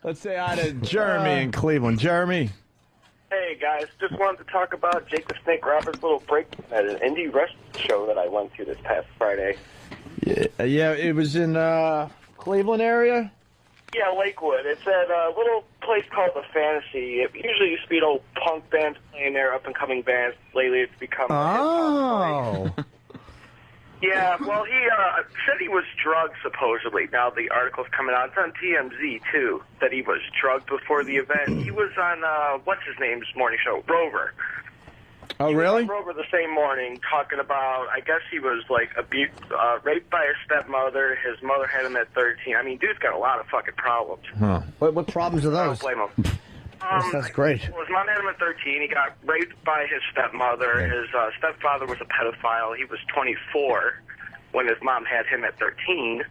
Let's say hi to Jeremy in Cleveland. Jeremy. Hey, guys. Just wanted to talk about Jake the Snake Roberts' little break at an indie wrestling show that I went to this past Friday. Yeah, it was in Cleveland area? Yeah, Lakewood. It's at a little place called The Fantasy. It usually used to be an old punk band playing there, up-and-coming bands. Lately, it's become a hip-hop place. Yeah, well, he said he was drugged, supposedly. Now the article's coming out. It's on TMZ, too, that he was drugged before the event. He was on, what's-his-name's morning show? Rover. Oh, really? He was on Rover the same morning talking about, I guess he was, like, raped by his stepmother. His mother had him at 13. I mean, dude's got a lot of fucking problems. Huh. What problems are those? I don't blame him. That's great. Well, his mom had him at 13. He got raped by his stepmother. Yeah. His stepfather was a pedophile. He was 24 when his mom had him at 13.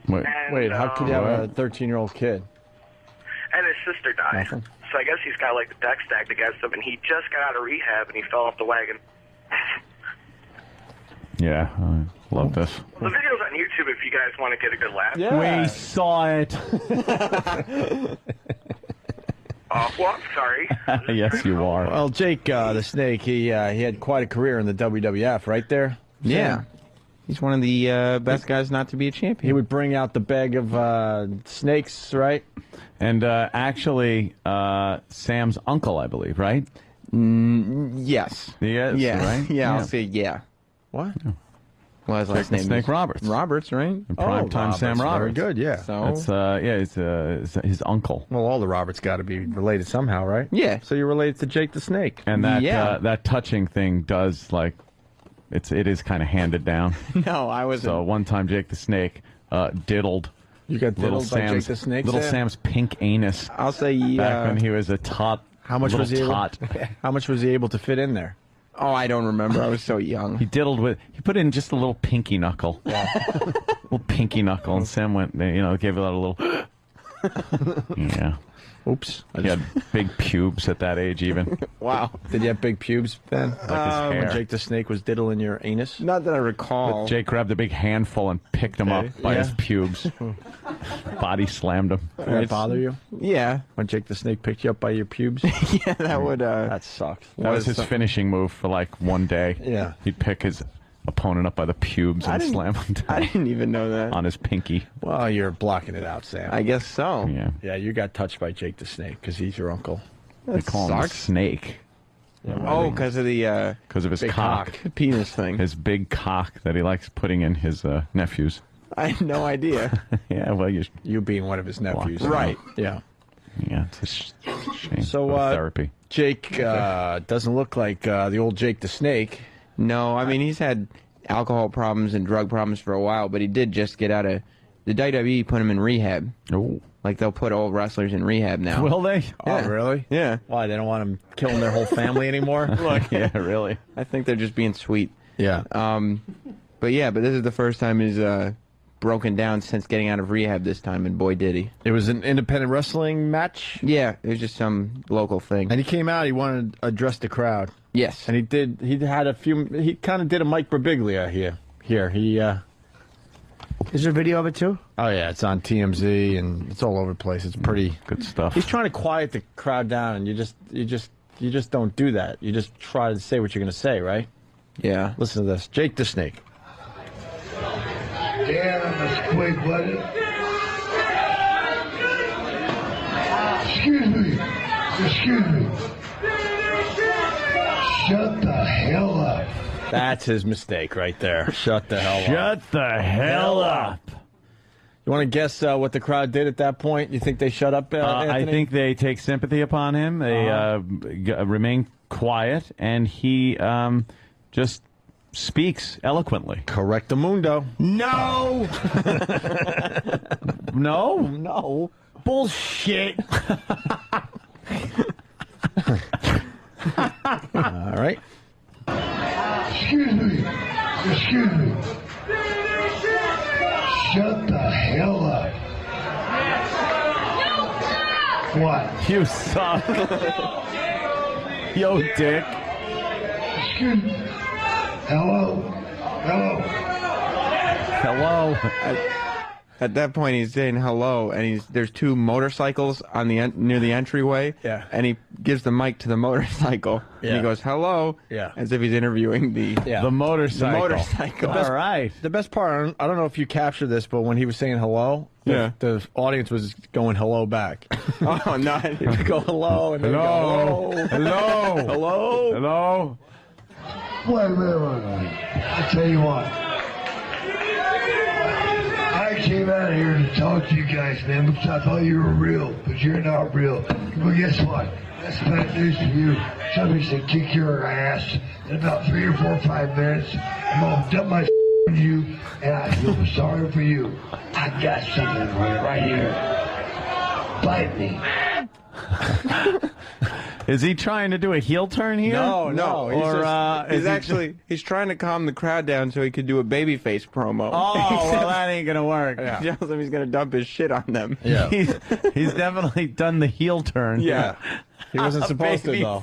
Wait, how could you have a 13-year-old kid? And his sister died. Nothing. So I guess he's got, like, the deck stacked against him, and he just got out of rehab, and he fell off the wagon. Yeah, I love this. Well, the video's on YouTube if you guys want to get a good laugh. Yeah. We saw it. Well, I'm sorry. Yes, you are. Well, Jake the Snake, he had quite a career in the WWF, right there? Yeah. He's one of the best guys not to be a champion. He would bring out the bag of snakes, right? And actually, Sam's uncle, I believe, right? Yes. Yes, Yeah. right? Yeah, I'll say yeah. What? Well, his last name Snake is Roberts. Roberts, right? Primetime Sam Roberts. Very good, yeah. So It's his uncle. Well, all the Roberts got to be related somehow, right? yeah. So you're related to Jake the Snake. And that Yeah. that touching thing does, like, it is kind of handed down. No, I was. So one time Jake the Snake diddled You got little diddled by Jake Sam's the Snake. little Sam? Sam's pink anus I'll say back when he was a tot. How much little was he? tot. How much was he able to fit in there? Oh, I don't remember. I was so young. He diddled with. He put in just a little pinky knuckle. Little pinky knuckle, and Sam went. Gave it a little. Yeah. Oops. He had big pubes at that age, even. Wow. Did you have big pubes then? Like his hair. When Jake the Snake was diddling your anus? Not that I recall. Jake grabbed a big handful and picked him up by his pubes. Body slammed him. Did that bother you? Yeah. When Jake the Snake picked you up by your pubes? Yeah, that would. That sucks. That was his finishing move for like one day. Yeah. He'd pick his opponent up by the pubes and slam him down I didn't even know that. on his pinky. Well, you're blocking it out, Sam. I guess so. Yeah. Yeah, you got touched by Jake the Snake because he's your uncle. They call him the sucks. Snake Oh, because of the because of his Big cock. penis thing. His big cock that he likes putting in his nephews. I had no idea. Yeah, well, You being one of his nephews. Right. Yeah. yeah, it's a shame. So, Go to therapy. Jake doesn't look like the old Jake the Snake. No, I mean, he's had alcohol problems and drug problems for a while, but he did just get out of the WWE. Put him in rehab. Oh, Like they'll put old wrestlers in rehab now. will they? Oh, really? Yeah. Why, they don't want him killing their whole family anymore? Look, Yeah, really. I think they're just being sweet. Yeah. But yeah, but this is the first time he's broken down since getting out of rehab this time, and boy did he. It was an independent wrestling match, Yeah, it was just some local thing. and he came out, he wanted to address the crowd. Yes. And he kind of did a Mike Birbiglia here. Is there a video of it too? Oh, yeah, it's on TMZ, and it's all over the place. It's pretty... Good stuff. He's trying to quiet the crowd down, and you just don't do that. You just try to say what you're going to say, right? Yeah. Listen to this. Jake the Snake. Damn, that's quick, buddy. Excuse me. Excuse me. Shut the hell up. That's his mistake right there. Shut the hell up. Shut the hell up. You want to guess what the crowd did at that point? You think they shut up, I Anthony? think they take sympathy upon him. They remain quiet, and he just speaks eloquently. Correctamundo. No! No? No. Bullshit! All right. Excuse me. Excuse me. Shut the hell up. What? You suck. Yo, dick. Excuse me. Hello? Hello? Hello. At that point, he's saying hello, and there's two motorcycles on the near the entryway. Yeah. And he gives the mic to the motorcycle. Yeah. And he goes, hello. Yeah. As if he's interviewing the motorcycle. The motorcycle. All right. The best part, I don't know if you captured this, but when he was saying hello, the audience was going hello back. Oh, no. He would go hello, and then Hello. go, Hello. hello. Hello. Wait. I tell you what. I came out here to talk to you guys, man, because I thought you were real, but you're not real. But guess what? That's bad news for you. Somebody's gonna kick your ass in about 3 or 4 or 5 minutes. I'm gonna dump my on you, and I feel sorry for you. I got something for you right here. Bite me. Is he trying to do a heel turn here? No. He's trying to calm the crowd down so he could do a babyface promo. Oh, well, that ain't gonna work. Yeah. He tells them he's gonna dump his shit on them. Yeah. He's definitely done the heel turn. Yeah. He wasn't supposed to, though.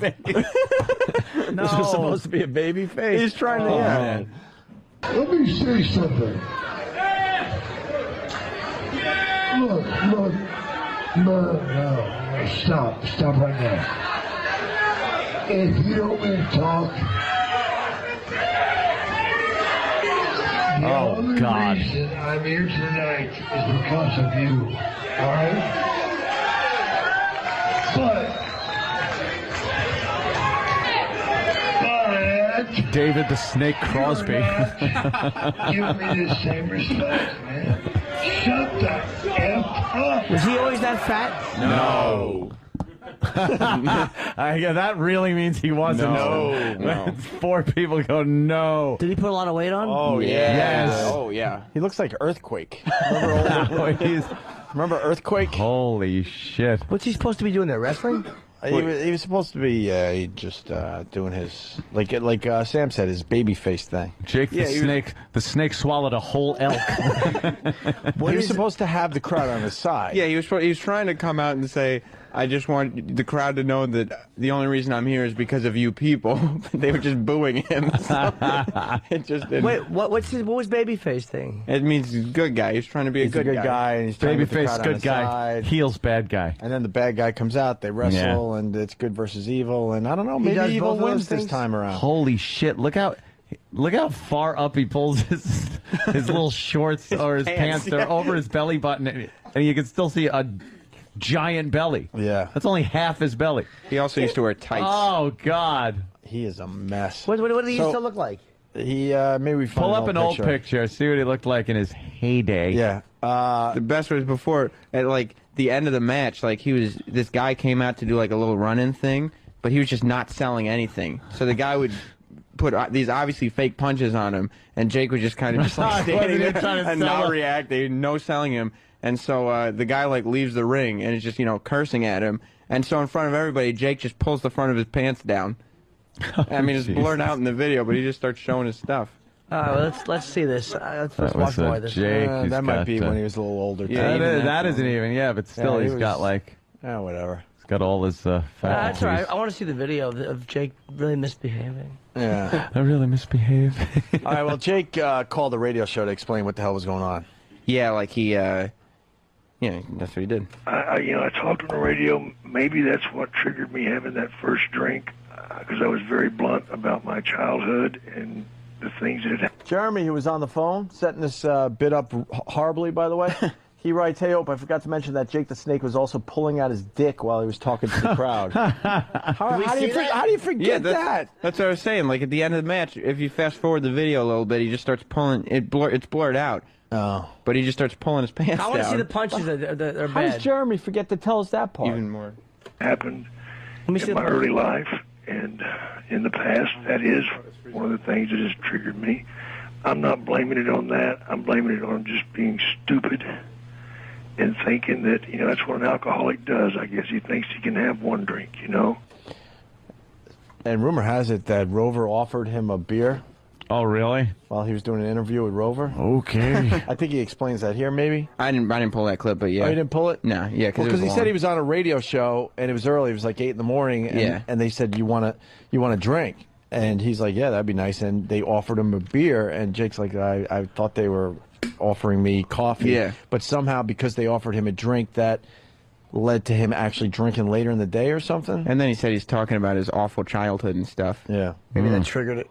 No. This was supposed to be a baby face. He's trying to. man. Let me say something. Look. No. Stop right now. If you don't want to talk, the only God. reason I'm here tonight is because of you. All right? But David the Snake Crosby. give me the same respect, man. Shut the F up. Was he always that fat? No. Yeah, that really means he wasn't. No. 4 people go, no. Did he put a lot of weight on? Oh, yeah. Yes. Oh, yeah. He looks like Earthquake. Remember Earthquake? Holy shit. What's he supposed to be doing there? Wrestling? He was supposed to be just doing his, like Sam said, his baby face thing. Jake the snake swallowed a whole elk. He was supposed to have the crowd on his side. Yeah, he was trying to come out and say, I just want the crowd to know that the only reason I'm here is because of you people. They were just booing him. So it just didn't. Wait, what was babyface thing? It means he's a good guy. He's trying to be He's a good guy, and he's trying to get the Babyface, crowd on good his guy. side. Heels, bad guy. And then the bad guy comes out, they wrestle, and it's good versus evil, and I don't know, maybe does evil both of those wins this things? time around. Holy shit! Look how far up he pulls his little shorts or his pants. They're over his belly button, and you can still see a giant belly. Yeah. That's only half his belly. He also used to wear tights. Oh God! He is a mess. What did he used to look like? He maybe we find Pull up an old picture. See what he looked like in his heyday. Yeah. The best was before, at like the end of the match, like this guy came out to do like a little run-in thing, but he was just not selling anything. So the guy would put these obviously fake punches on him, and Jake was just kind of just like standing there and not reacting, no selling him. And so the guy like leaves the ring and is just cursing at him. And so in front of everybody, Jake just pulls the front of his pants down. I mean, it's blurred out in the video, but he just starts showing his stuff. Let's see this. Let's That watch was more of this. Jake. That might be when he was a little older. Yeah, That isn't even. Yeah, but still, Yeah, he's got like. Yeah, whatever. He's got all his That's faculties. all right. I want to see the video of Jake really misbehaving. Yeah. I really misbehave. All right, well, Jake called the radio show to explain what the hell was going on. Yeah, like he, yeah, that's what he did. I talked on the radio. Maybe that's what triggered me having that first drink, because I was very blunt about my childhood and the things that had happened. Jeremy, who was on the phone, setting this bit up horribly, by the way, he writes, "Hey, Ope, I forgot to mention that Jake the Snake was also pulling out his dick while he was talking to the crowd." How do you forget that? That's what I was saying. Like at the end of the match, if you fast forward the video a little bit, he just starts pulling. It's blurred out. Oh. But he just starts pulling his pants down. I want to see the punches that are How does bad. Jeremy forget to tell us that part? Even more. Happened Let me see in the my early life and in the past. That is one of the things that has triggered me. I'm not blaming it on that. I'm blaming it on just being stupid and thinking that, that's what an alcoholic does. I guess he thinks he can have one drink, And rumor has it that Rover offered him a beer Oh, really? while he was doing an interview with Rover. Okay. I think he explains that here, maybe. I didn't pull that clip, but yeah. Oh, you didn't pull it? No, yeah, Because he said he was on a radio show and it was early. It was like 8 in the morning. And, Yeah. and they said, you want to drink? And he's like, yeah, that'd be nice. And they offered him a beer. And Jake's like, I thought they were offering me coffee. Yeah. But somehow, because they offered him a drink, that led to him actually drinking later in the day or something. And then he said he's talking about his awful childhood and stuff. Yeah. Maybe that triggered it.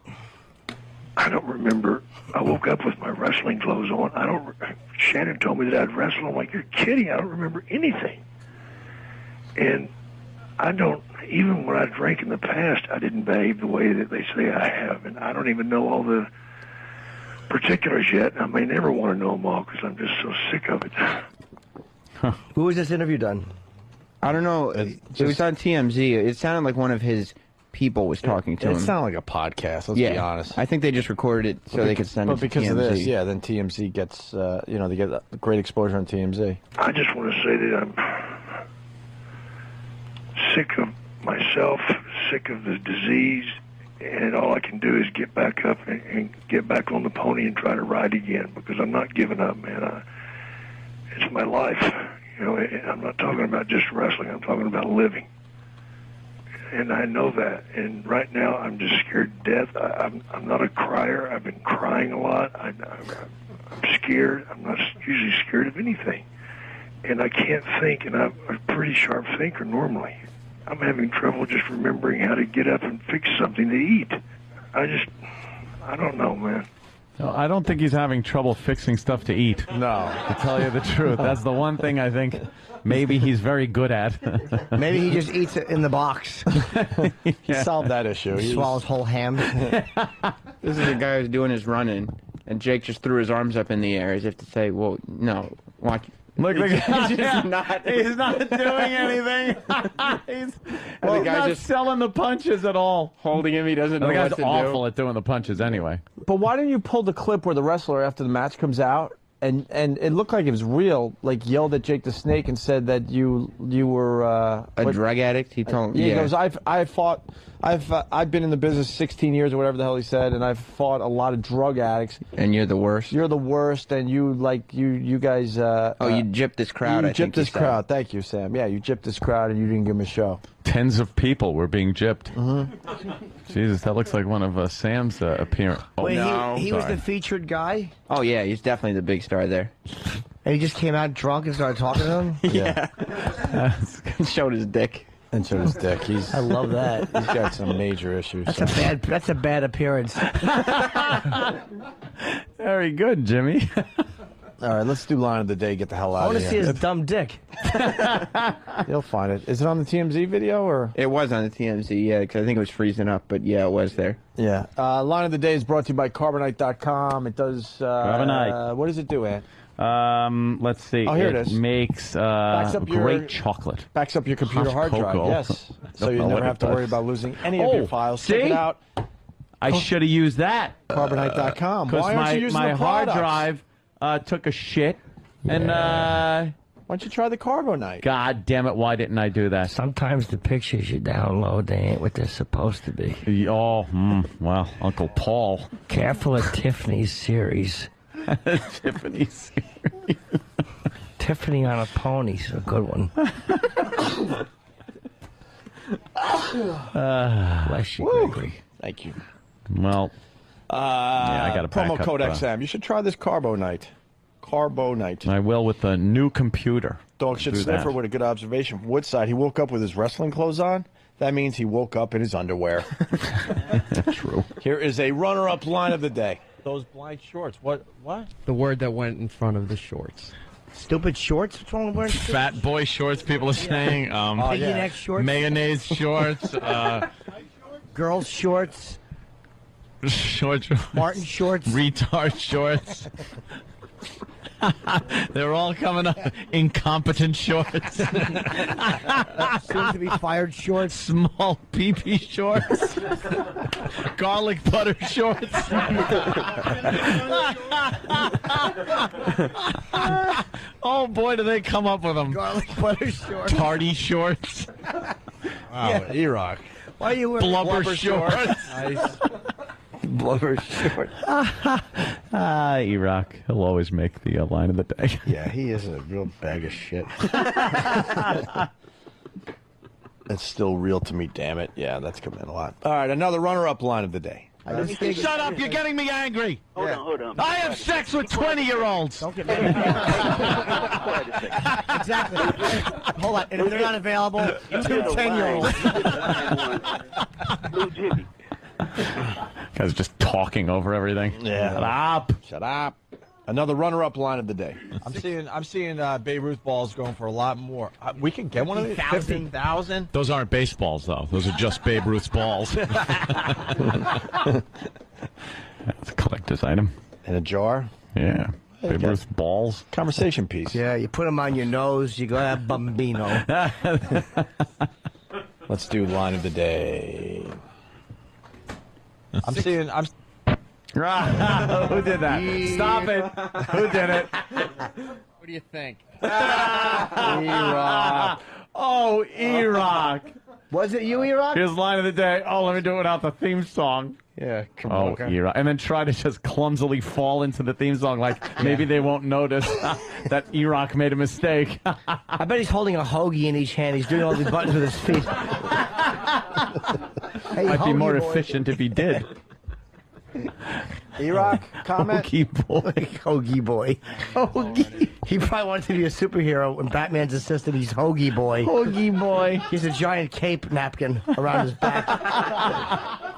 I don't remember. I woke up with my wrestling clothes on. Shannon told me that I'd wrestle. I'm like, you're kidding. I don't remember anything. And I don't, even when I drank in the past, I didn't behave the way that they say I have. And I don't even know all the particulars yet. I may never want to know them all because I'm just so sick of it. Who was this interview done? I don't know. It was on TMZ. It sounded like one of his people was talking to him. It sounded like a podcast, let's be honest. I think they just recorded it so they could send it to TMZ. But because of this, yeah, then TMZ gets, they get great exposure on TMZ. I just want to say that I'm sick of myself, sick of the disease, and all I can do is get back up and get back on the pony and try to ride again because I'm not giving up, man. It's my life. I'm not talking about just wrestling. I'm talking about living. And I know that. And right now, I'm just scared to death. I'm not a crier. I've been crying a lot. I'm scared. I'm not usually scared of anything. And I can't think, and I'm a pretty sharp thinker normally. I'm having trouble just remembering how to get up and fix something to eat. I don't know, man. No, I don't think he's having trouble fixing stuff to eat. No. To tell you the truth. That's the one thing I think maybe he's very good at. Maybe he just eats it in the box. He solved that issue. He swallows whole ham. This is the guy who's doing his running, and Jake just threw his arms up in the air as if to say, well, no, watch. Look, he's he's not doing anything. He's not just selling the punches at all. Holding him, he doesn't know The what guy's to awful at doing the punches anyway. But why didn't you pull the clip where the wrestler, after the match comes out, and it looked like it was real, like yelled at Jake the Snake and said that you were a drug addict? He told He goes, I've been in the business 16 years or whatever the hell he said, and I've fought a lot of drug addicts. And you're the worst. You're the worst, and you guys. You gypped this crowd. You gypped this crowd. Thank you, Sam. Yeah, you gypped this crowd, and you didn't give him a show. Tens of people were being gypped. Jesus, that looks like one of Sam's appearance. Oh, Wait, no. he was the featured guy? Oh, yeah, he's definitely the big star there. And he just came out drunk and started talking to him? Yeah. Showed his dick. And showed his dick. I love that. He's got some major issues. That's a bad appearance. Very good, Jimmy. All right, let's do line of the day. Get the hell out I want of to here. see his dumb dick. You'll find it. Is it on the TMZ video or? It was on the TMZ, yeah, because I think it was freezing up, but yeah, it was there. Yeah. Line of the day is brought to you by Carbonite.com. It does. Carbonite. What does it do, Ant? Let's see. Oh, here it is. Makes great chocolate. Backs up your computer Hot hard drive. cocoa. Yes. So you never have to worry about losing any of your files. See? Check it out. I should have used that. Carbonite.com. Why aren't you using my the hard products? drive took a shit, and why don't you try the Carbonite? God damn it, why didn't I do that? Sometimes the pictures you download, they ain't what they're supposed to be. Oh, well, Uncle Paul. Careful of Tiffany's series. Tiffany's series. Tiffany on a Pony's a good one. Bless you, Gregory. Thank you. Well, yeah, I got to back promo up, code XM. You should try this Carbonite. Carbonite. I will with a new computer. Dog shit Do sniffer that. with a good observation from Woodside. He woke up with his wrestling clothes on. That means he woke up in his underwear. True. Here is a runner-up line of the day. Those blind shorts. What? The word that went in front of the shorts. Stupid shorts? What's wrong with wearing shorts? Fat boy shorts, people are saying. Piggy neck shorts? Mayonnaise shorts. Girls shorts? Shorts. Martin shorts? Retard shorts. They're all coming up. Incompetent shorts. Soon to be fired shorts? Small pee-pee shorts. Garlic butter shorts. Oh boy, do they come up with them. Garlic butter shorts. Party shorts. Wow, E-Rock. Why are you wearing Blubber shorts. Nice. Blubber short. E-Rock. He'll always make the line of the day. Yeah, he is a real bag of shit. It's still real to me, damn it. Yeah, that's coming in a lot. All right, another runner-up line of the day. Shut up! You're getting me angry. Hold on. I have sex with 20-year-olds. Don't get me. Exactly. Hold on. And if they're not available, 2 10-year-olds. Blue Jimmy. Guys just talking over everything. Yeah. Shut up. Another runner-up line of the day. I'm seeing Babe Ruth balls going for a lot more. We can get one of these. 15,000. Those aren't baseballs, though. Those are just Babe Ruth's balls. That's a collector's item. In a jar. Yeah. Babe Ruth balls. Conversation piece. Yeah, you put them on your nose, you go have bambino. Let's do line of the day. I'm seeing. Who did that? Stop it. Who did it? What do you think? E-Rock. Oh, E-Rock. Was it you, E-Rock? Here's line of the day. Oh, let me do it without the theme song. Yeah, come Oh, E-Rock. And then try to just clumsily fall into the theme song like maybe they won't notice that E-Rock made a mistake. I bet he's holding a hoagie in each hand. He's doing all these buttons with his feet. Hey, Might be more boy. efficient if he did. E-Rock, comment? Hoagie boy. Hoagie boy. Hoagie. He probably wanted to be a superhero when Batman's assistant. He's Hoagie boy. Hoagie boy. He's a giant cape napkin around his back.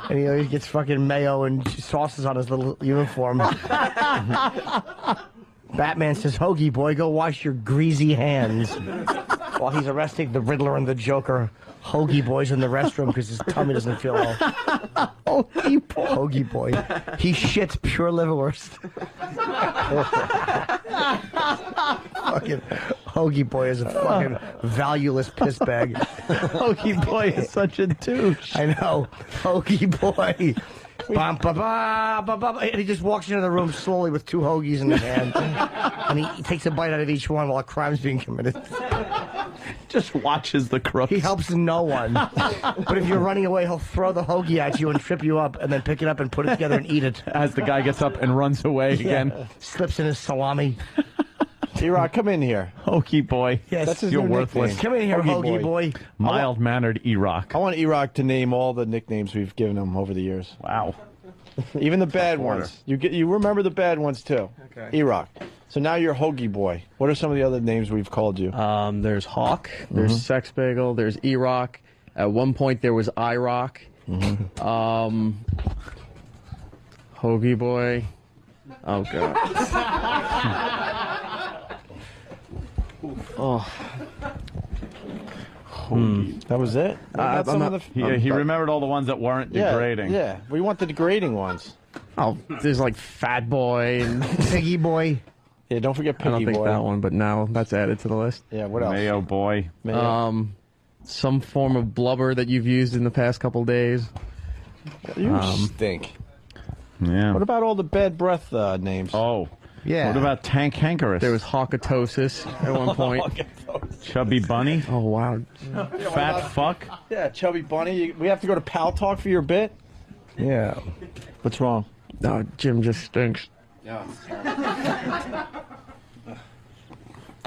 And he always gets fucking mayo and sauces on his little uniform. Batman says, Hoagie boy, go wash your greasy hands. While he's arresting the Riddler and the Joker, Hoagie boy's in the restroom because his tummy doesn't feel well. Hoagie boy. Hoagie boy. He shits pure liverwurst. Fucking Hoagie boy is a fucking valueless piss bag. Hoagie boy is such a douche. I know. Hoagie boy. Bum, ba, ba, ba, ba, and he just walks into the room slowly with 2 hoagies in his hand. And he takes a bite out of each one while a crime's being committed. Just watches the crooks. He helps no one. But if you're running away, he'll throw the hoagie at you and trip you up and then pick it up and put it together and eat it. As the guy gets up and runs away again. Slips in his salami. E-Rock, come in here. Hoagie boy. Yes. That's his You're new worthless. nickname. Come in here, hoagie boy. Mild-mannered E-Rock. I want E-Rock to name all the nicknames we've given him over the years. Wow. Even the bad ones. You remember the bad ones too. Okay. E-Rock. So now you're Hoagie Boy. What are some of the other names we've called you? There's Hawk. There's Sex Bagel. There's E-Rock. At one point there was I-Rock. Hoagie Boy. Oh god. That was it? He remembered all the ones that weren't degrading. Yeah, we want the degrading ones. Oh, there's like Fat Boy and Piggy boy. Yeah, don't forget I Piggy don't think Boy. that one, but now that's added to the list. Yeah, what else? Mayo boy. Mayo. Some form of blubber that you've used in the past couple days. You stink. Yeah. What about all the bad breath names? Oh. Yeah. What about Tank Hankerus? There was Hawkatosis at one point. Chubby Bunny? Oh wow. Fat fuck? Yeah, Chubby Bunny. We have to go to Pal Talk for your bit? Yeah. What's wrong? No, Jim just stinks.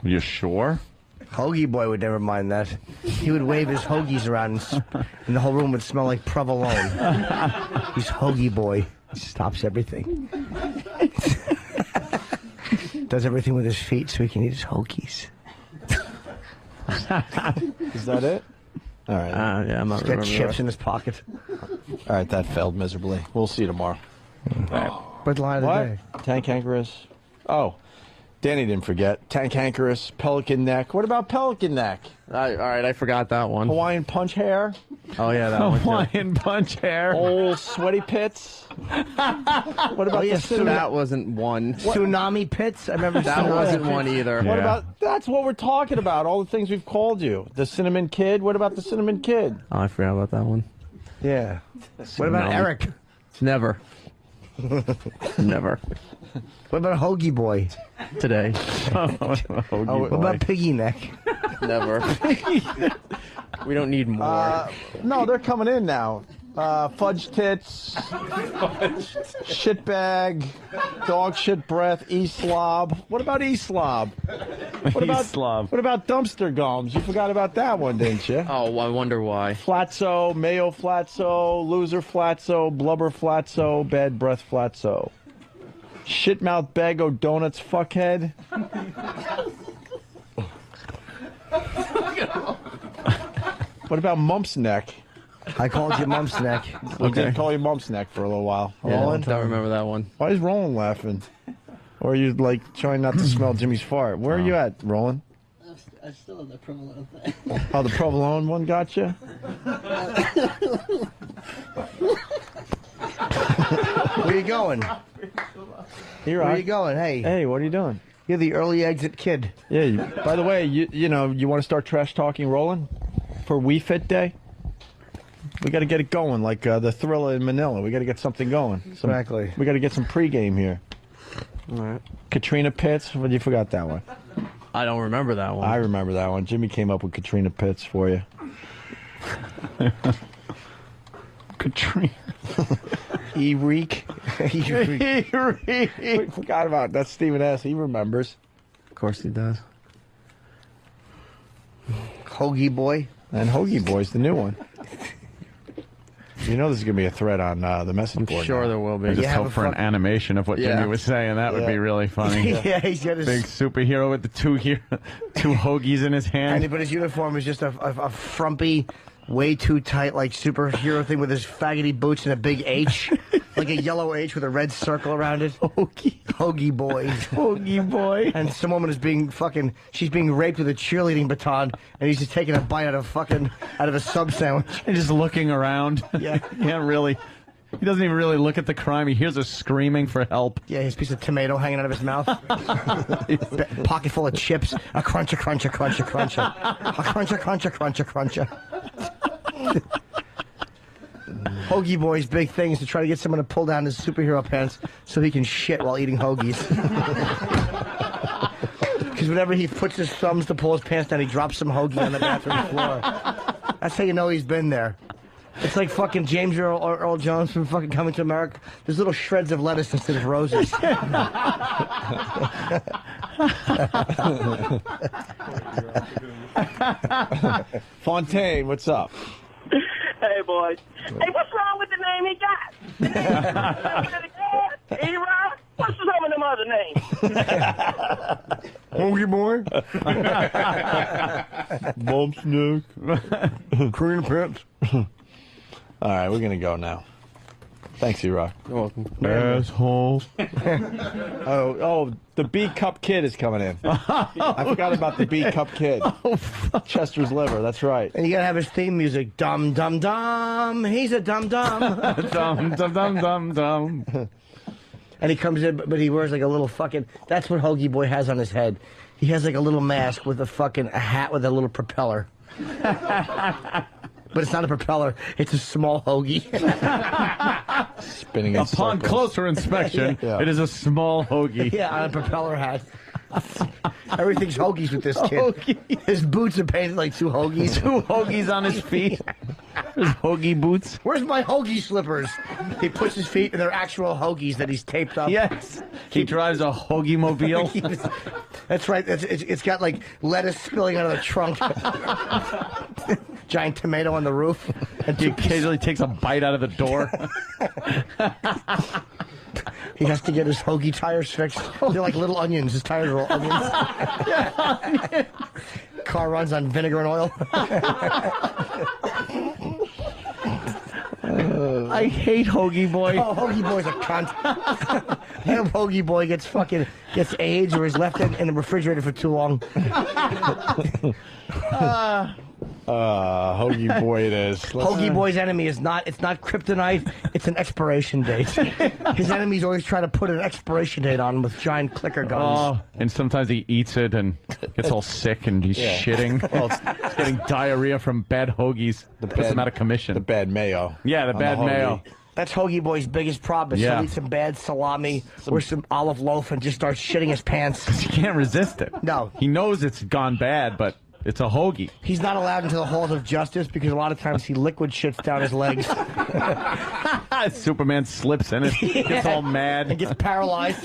You sure? Hoagie boy would never mind that. He would wave his hoagies around and the whole room would smell like provolone. He's Hoagie boy. He stops everything. Does everything with his feet so he can eat his hoagies. Is that it? All right. Yeah, I'm not He's got remembering the chips rest. in his pocket. All right, that failed miserably. We'll see you tomorrow. But line of the What? day. Tank Hankerus. Oh, Danny didn't forget. Tank Hankerus, Pelican Neck. What about Pelican Neck? All right, I forgot that one. Hawaiian Punch Hair? Oh yeah, that one. too. Hawaiian punch hair. Old Sweaty Pits? What about the cinnamon? That wasn't one. Tsunami pits. I remember That tsunami wasn't pits. one either. What Yeah. about, that's what we're talking about, all the things we've called you. The Cinnamon Kid? What about the Cinnamon Kid? Oh, I forgot about that one. Yeah. What about Tsunami. Eric? Never. Never. What about Hoagie boy? Today. What about Piggy Neck? Never. We don't need more. No, they're coming in now. Fudge tits, shit bag, dog shit breath, e-slob. What about e-slob? What about dumpster gums? You forgot about that one, didn't you? Oh, I wonder why. Flatso, mayo flatso, loser flatso, blubber flatso, bad breath flatso. Shit mouth bago donuts fuckhead. What about mumps neck? I called you Mumps Neck. We did call you Mumps Neck for a little while. Yeah, Roland? don't remember that one. Why is Roland laughing? Or are you like trying not to smell Jimmy's fart? Where are you at, Roland? I still have the provolone thing. Oh, the provolone one got you? Where you going? Here, Where you going? Hey. Hey, what are you doing? You're the early exit kid. Yeah. By the way, you know, you want to start trash talking Roland for We Fit Day? We got to get it going, like the Thriller in Manila. We got to get something going. Exactly. We got to get some pregame here. All right. Katrina Pitts. Well, you forgot that one. I don't remember that one. I remember that one. Jimmy came up with Katrina Pitts for you. Katrina. E-Reek. We forgot about that. Stephen S. He remembers. Of course he does. Hoagie Boy. And Hoagie Boy's the new one. You know this is going to be a thread on the message board. Sure now. there will be. I just Yeah, hope but for an fuck- animation of what Yeah. Jimmy was saying. That would Yeah. be really funny. Yeah, he's got his... Big superhero with the two hoagies in his hand. But his uniform is just a frumpy, way too tight, like superhero thing with his faggoty boots and a big H, like a yellow H with a red circle around it. Hoagie Boy. Hoagie Boy. And some woman is she's being raped with a cheerleading baton, and he's just taking a bite out of a sub sandwich. And just looking around. Yeah. Yeah, really. He doesn't even really look at the crime. He hears her screaming for help. Yeah, his piece of tomato hanging out of his mouth. Pocket full of chips. A cruncher, cruncher, cruncher, cruncher. A cruncher, cruncher, cruncher, cruncher. Hoagie Boy's big thing is to try to get someone to pull down his superhero pants so he can shit while eating hoagies. Because whenever he puts his thumbs to pull his pants down, he drops some hoagie on the bathroom floor. That's how you know he's been there. It's like fucking James Earl Jones from fucking Coming to America. There's little shreds of lettuce instead of roses. Fontaine, what's up? Hey, boys. Hey, what's wrong with the name he got? E-Rock? What's some of them other names? Hoagie Boy? Bumps Nick. Korean pants. All right, we're going to go now. Thanks, E-Rock. You're welcome. Asshole. Oh, the B Cup Kid is coming in. I forgot about the B Cup Kid. Chester's liver, that's right. And you gotta have his theme music. Dum dum dum. He's a dum dum. Dum, dum, dum, dum, dum. And he comes in, but he wears like a little fucking. That's what Hoagie Boy has on his head. He has like a little mask with a hat with a little propeller. But it's not a propeller. It's a small hoagie. Spinning in Upon circles. closer inspection, Yeah. it is a small hoagie. Yeah, on a propeller hat. Everything's hoagies with this kid. His boots are painted like two hoagies. Two hoagies on his feet. His hoagie boots. Where's my hoagie slippers? He puts his feet in their actual hoagies that he's taped up. Yes. He drives a hoagie mobile. That's right. It's got like lettuce spilling out of the trunk. Giant tomato on the roof. And he occasionally takes a bite out of the door. He has to get his hoagie tires fixed. They're like little onions. His tires are all onions. Car runs on vinegar and oil. I hate Hoagie Boy. Oh, Hoagie Boy's a cunt. I hope Hoagie Boy gets AIDS or is left in the refrigerator for too long. Hoagie Boy it is. Hoagie Boy's enemy is not kryptonite, it's an expiration date. His enemies always try to put an expiration date on him with giant clicker guns. Oh, and sometimes he eats it and gets all sick and he's shitting. Well, he's getting diarrhea from bad hoagies. Puts him out of commission. The bad mayo. Yeah, the on bad hoagie. mayo. That's Hoagie Boy's biggest problem. Yeah. He'll eat some bad salami or some olive loaf and just start shitting his pants. He can't resist it. No. He knows it's gone bad, but It's a hoagie. He's not allowed into the halls of justice because a lot of times he liquid shits down his legs. Superman slips in it, gets all mad. And gets paralyzed.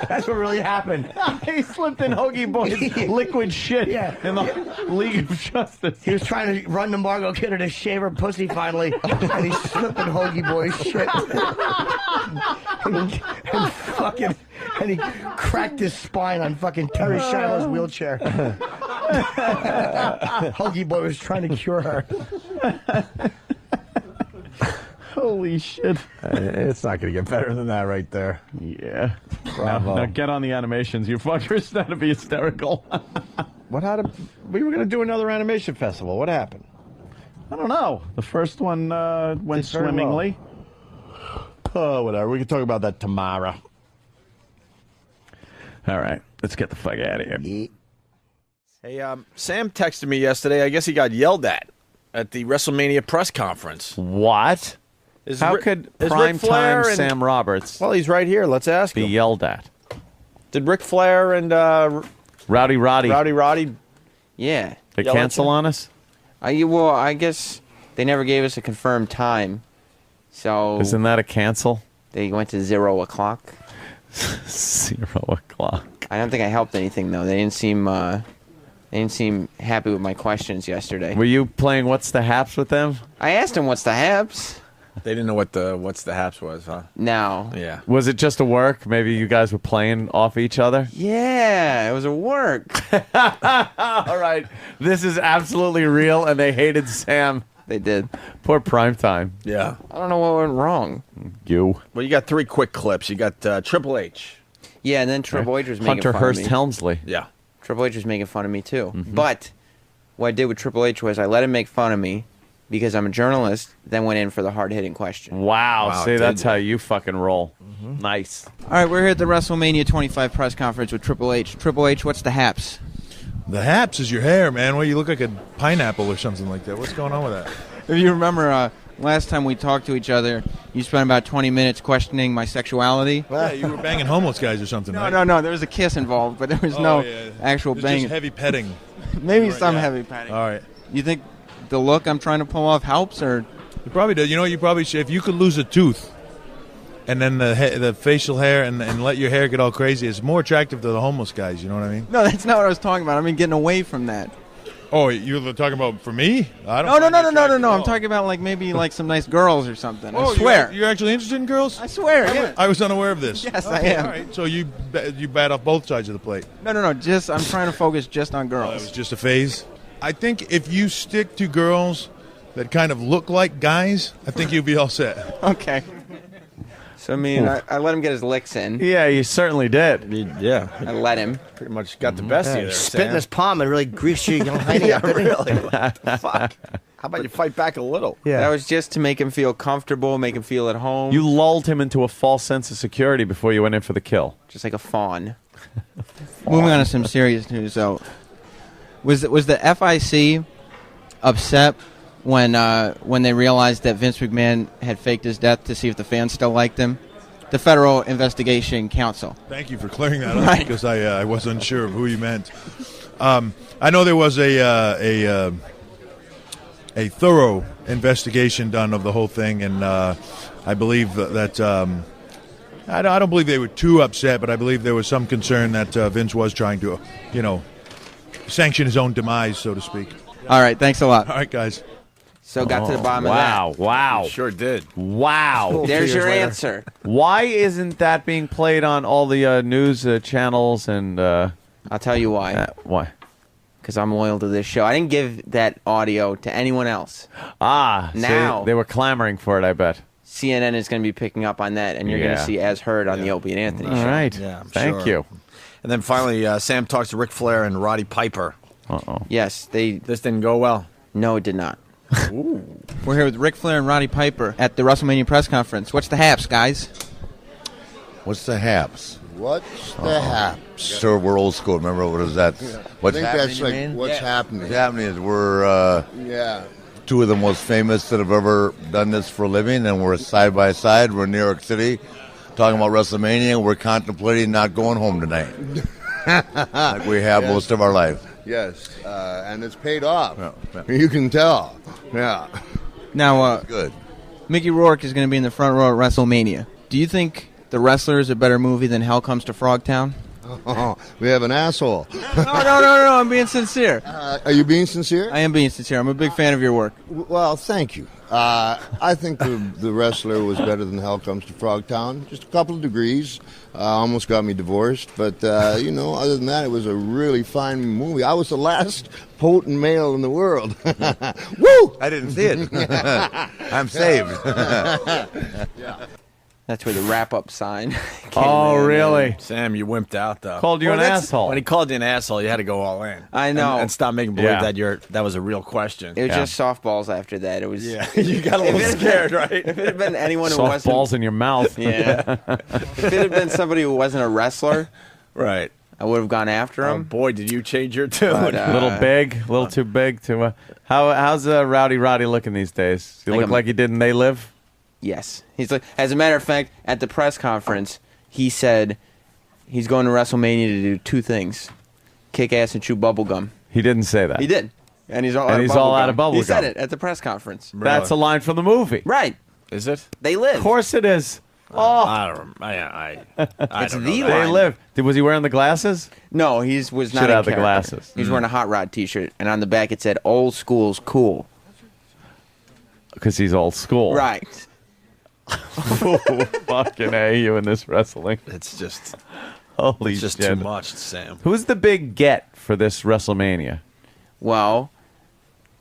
That's what really happened. He slipped in Hoagie Boy's liquid shit in the League of Justice. He was trying to run to Margot Kidder to shave her pussy finally, and he slipped in Hoagie Boy's shit. and he cracked his spine on fucking Terry Shiloh's wheelchair. Hoagie Boy was trying to cure her. Holy shit. It's not going to get better than that right there. Yeah. Bravo. Now get on the animations, you fuckers. That'll be hysterical. We were going to do another animation festival. What happened? I don't know. The first one went swimmingly. Oh, whatever. We can talk about that tomorrow. All right. Let's get the fuck out of here. Hey, Sam texted me yesterday. I guess he got yelled at the Wrestlemania press conference. What? How could primetime Sam Roberts Well, he's right here. Let's ask be him. yelled at? Did Ric Flair and Rowdy Roddy Yeah. they cancel on us? Well, I guess they never gave us a confirmed time. So Isn't that a cancel? they went to 0 o'clock. 0 o'clock. I don't think I helped anything though. They didn't seem happy with my questions yesterday. Were you playing What's the Haps with them? I asked him what's the haps. They didn't know what the What's the Haps was, huh? No. Yeah. Was it just a work? Maybe you guys were playing off each other? Yeah, it was a work. All right. This is absolutely real, and they hated Sam. They did. Poor primetime. Yeah. I don't know what went wrong. You. Well, you got 3 quick clips. You got Triple H. Yeah, and then Triple H was making Hunter fun Hearst of me. Helmsley. Yeah. Triple H was making fun of me too. But what I did with Triple H was I let him make fun of me because I'm a journalist, then went in for the hard-hitting question. Wow. See, that's how you fucking roll. Nice. All right, we're here at the WrestleMania 25 press conference with Triple H. Triple H, what's the haps? The haps is your hair, man. Well, you look like a pineapple or something like that. What's going on with that? If you remember, last time we talked to each other, you spent about 20 minutes questioning my sexuality. Yeah, you were banging homeless guys or something, right? No. There was a kiss involved, but there was actual It's banging. just heavy petting. Maybe Right, some yeah. heavy petting. All right. You think the look I'm trying to pull off helps, or You probably do. You know, you probably should, if you could lose a tooth and then the facial hair and let your hair get all crazy, it's more attractive to the homeless guys. You know what I mean? no? That's not what I was talking about. I mean, getting away from that. Oh, you were talking about for me? I don't. No. I'm talking about like maybe like some nice girls or something. I swear. You're actually interested in girls? I swear. Yeah. I was unaware of this. Yes, Okay, I am. All right. So you bat off both sides of the plate. No. Just I'm trying to focus just on That girls. was just a phase. I think if you stick to girls that kind of look like guys, I think you'll be all set. Okay. So I mean, I let him get his licks in. Yeah, you certainly did. Yeah. I let him. Pretty much got the best of you there, Spit in Sam. his palm and really greased your young hiney up. Didn't he? Really? What the fuck? How about you fight back a little? Yeah. That was just to make him feel comfortable, make him feel at home. You lulled him into a false sense of security before you went in for the kill. Just like a fawn. Moving on to some serious news, though. Was the FIC upset when they realized that Vince McMahon had faked his death to see if the fans still liked him? The Federal Investigation Council. Thank you for clearing that up because I was unsure of who you meant. I know there was a thorough investigation done of the whole thing, and I believe that I don't believe they were too upset, but I believe there was some concern that Vince was trying to, sanction his own demise, so to speak. All right, thanks a lot. All right, guys. So got to the bottom of that. Wow. Sure did. Wow. There's your answer. Why isn't that being played on all the news channels and... I'll tell you why. Why? Because I'm loyal to this show. I didn't give that audio to anyone else. Now. Now. They were clamoring for it, I bet. CNN is going to be picking up on that, and you're going to see As Heard on the Opie and Anthony show. All right. Yeah, I'm Thank sure. you. And then finally, Sam talks to Ric Flair and Roddy Piper. Uh-oh. Yes, This didn't go well. No, it did not. We're here with Ric Flair and Roddy Piper at the WrestleMania press conference. What's the haps, guys? What's the haps? What's the haps? Sir, we're old school. Remember what is that? What's I think happening? that's you like mean? what's happening. What's happening is we're two of the most famous that have ever done this for a living, and we're side by side. We're in New York City talking about WrestleMania, and we're contemplating not going home tonight. like we have most of our life. Yes, and it's paid off. You can tell. Yeah. Now, good. Mickey Rourke is going to be in the front row at WrestleMania. Do you think The Wrestler is a better movie than Hell Comes to Frogtown? Oh, we have an asshole. No, I'm being sincere. Are you being sincere? I am being sincere. I'm a big fan of your work. Well, thank you. I think the Wrestler was better than Hell Comes to Frogtown. Just a couple of degrees. Almost got me divorced. But, other than that, it was a really fine movie. I was the last potent male in the world. Woo! I didn't see it. I'm saved. Yeah. That's where the wrap-up sign came Oh, in. really? Sam, you wimped out though. Called you an asshole. When he called you an asshole, you had to go all in. I know. And stop making believe Yeah. that was a real question. It was just softballs after that. It was. Yeah, you got a little scared, right? If it had been anyone who wasn't. Softballs in your mouth. Yeah. If it had been somebody who wasn't a wrestler, right, I would have gone after Oh him. boy, did you change your tune? But, A little big, a little too big to. How's Rowdy Roddy looking these days? Does he look like he did in They Live? Yes. He's like, as a matter of fact, at the press conference, he said he's going to WrestleMania to do two things: kick ass and chew bubble gum. He didn't say that. He did, and he's all out of bubble He said gum. it at the press conference. That's a line from the movie. Right. Is it? They live. Of course it is. I don't. I It's don't the know They that. Live. Was he wearing the glasses? No, he was not Should in have the character. glasses. He's wearing a Hot Rod T-shirt, and on the back it said "Old School's cool." Because he's old school. Right. Fucking A, you in this wrestling. It's just. Holy It's just shit. too much, Sam. Who's the big get for this WrestleMania? Well,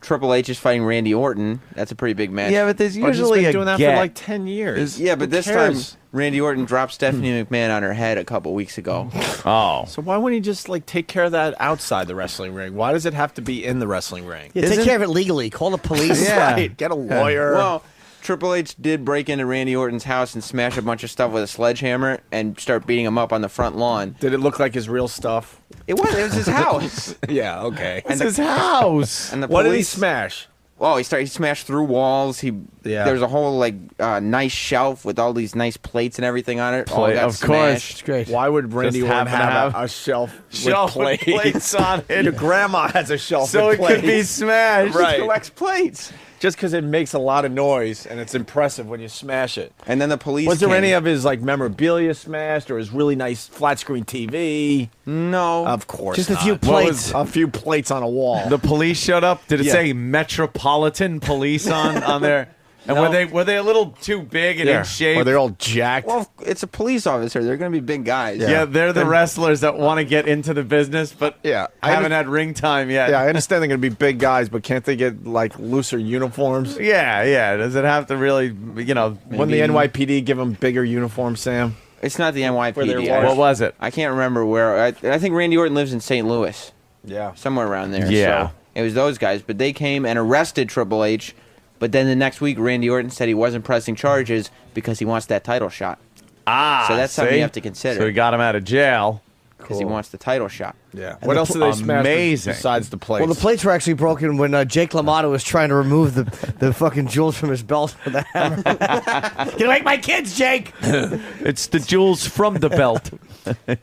Triple H is fighting Randy Orton. That's a pretty big match. Yeah, but there's But he's usually been a doing that get. for like 10 years. Yeah, but Who this cares? time Randy Orton dropped Stephanie McMahon on her head a couple weeks ago. Oh. So why wouldn't he just like take care of that outside the wrestling ring? Why does it have to be in the wrestling ring? Yeah, take care of it legally. Call the police. Yeah. Right. Get a lawyer. Well, Triple H did break into Randy Orton's house and smash a bunch of stuff with a sledgehammer and start beating him up on the front lawn. Did it look like his real stuff? It was his house. Yeah. Okay. It's his house. And the What did he police- smash? Oh, he smashed through walls. There's a whole nice shelf with all these nice plates and everything on it. All got Of course. smashed. It's great. Why would Randy Just Orton happen to have have a shelf with plates on it. Your grandma has a shelf So with it plates. could be smashed. Right. He collects plates. Just because it makes a lot of noise and it's impressive when you smash it. And then the police Was there came. any of his like memorabilia smashed or his really nice flat screen TV? No. Of course Just a not. few What plates. was- a few plates on a wall. The police showed up. Did it Yeah. say Metropolitan Police on there? And were they a little too big and in shape? Or they're all jacked. Well, it's a police officer. They're going to be big guys. yeah, they're the wrestlers that want to get into the business, but Yeah, haven't had ring time yet. Yeah, I understand they're going to be big guys, but can't they get like looser uniforms? Yeah. Does it have to really, Wouldn't the maybe- NYPD give them bigger uniforms, Sam? It's not the Where they're NYPD. large. What was it? I can't remember where. I think Randy Orton lives in St. Louis, Yeah. somewhere around there. Yeah. So it was those guys, but they came and arrested Triple H. But then the next week, Randy Orton said he wasn't pressing charges because he wants that title shot. So that's something see? you have to consider. So he got him out of jail. Because he wants the title shot. Yeah. What else did they smash Amazing. besides the plates? Well, the plates were actually broken when Jake LaMotta was trying to remove the fucking jewels from his belt with a hammer. Get away, my kids, Jake! It's the jewels from the belt.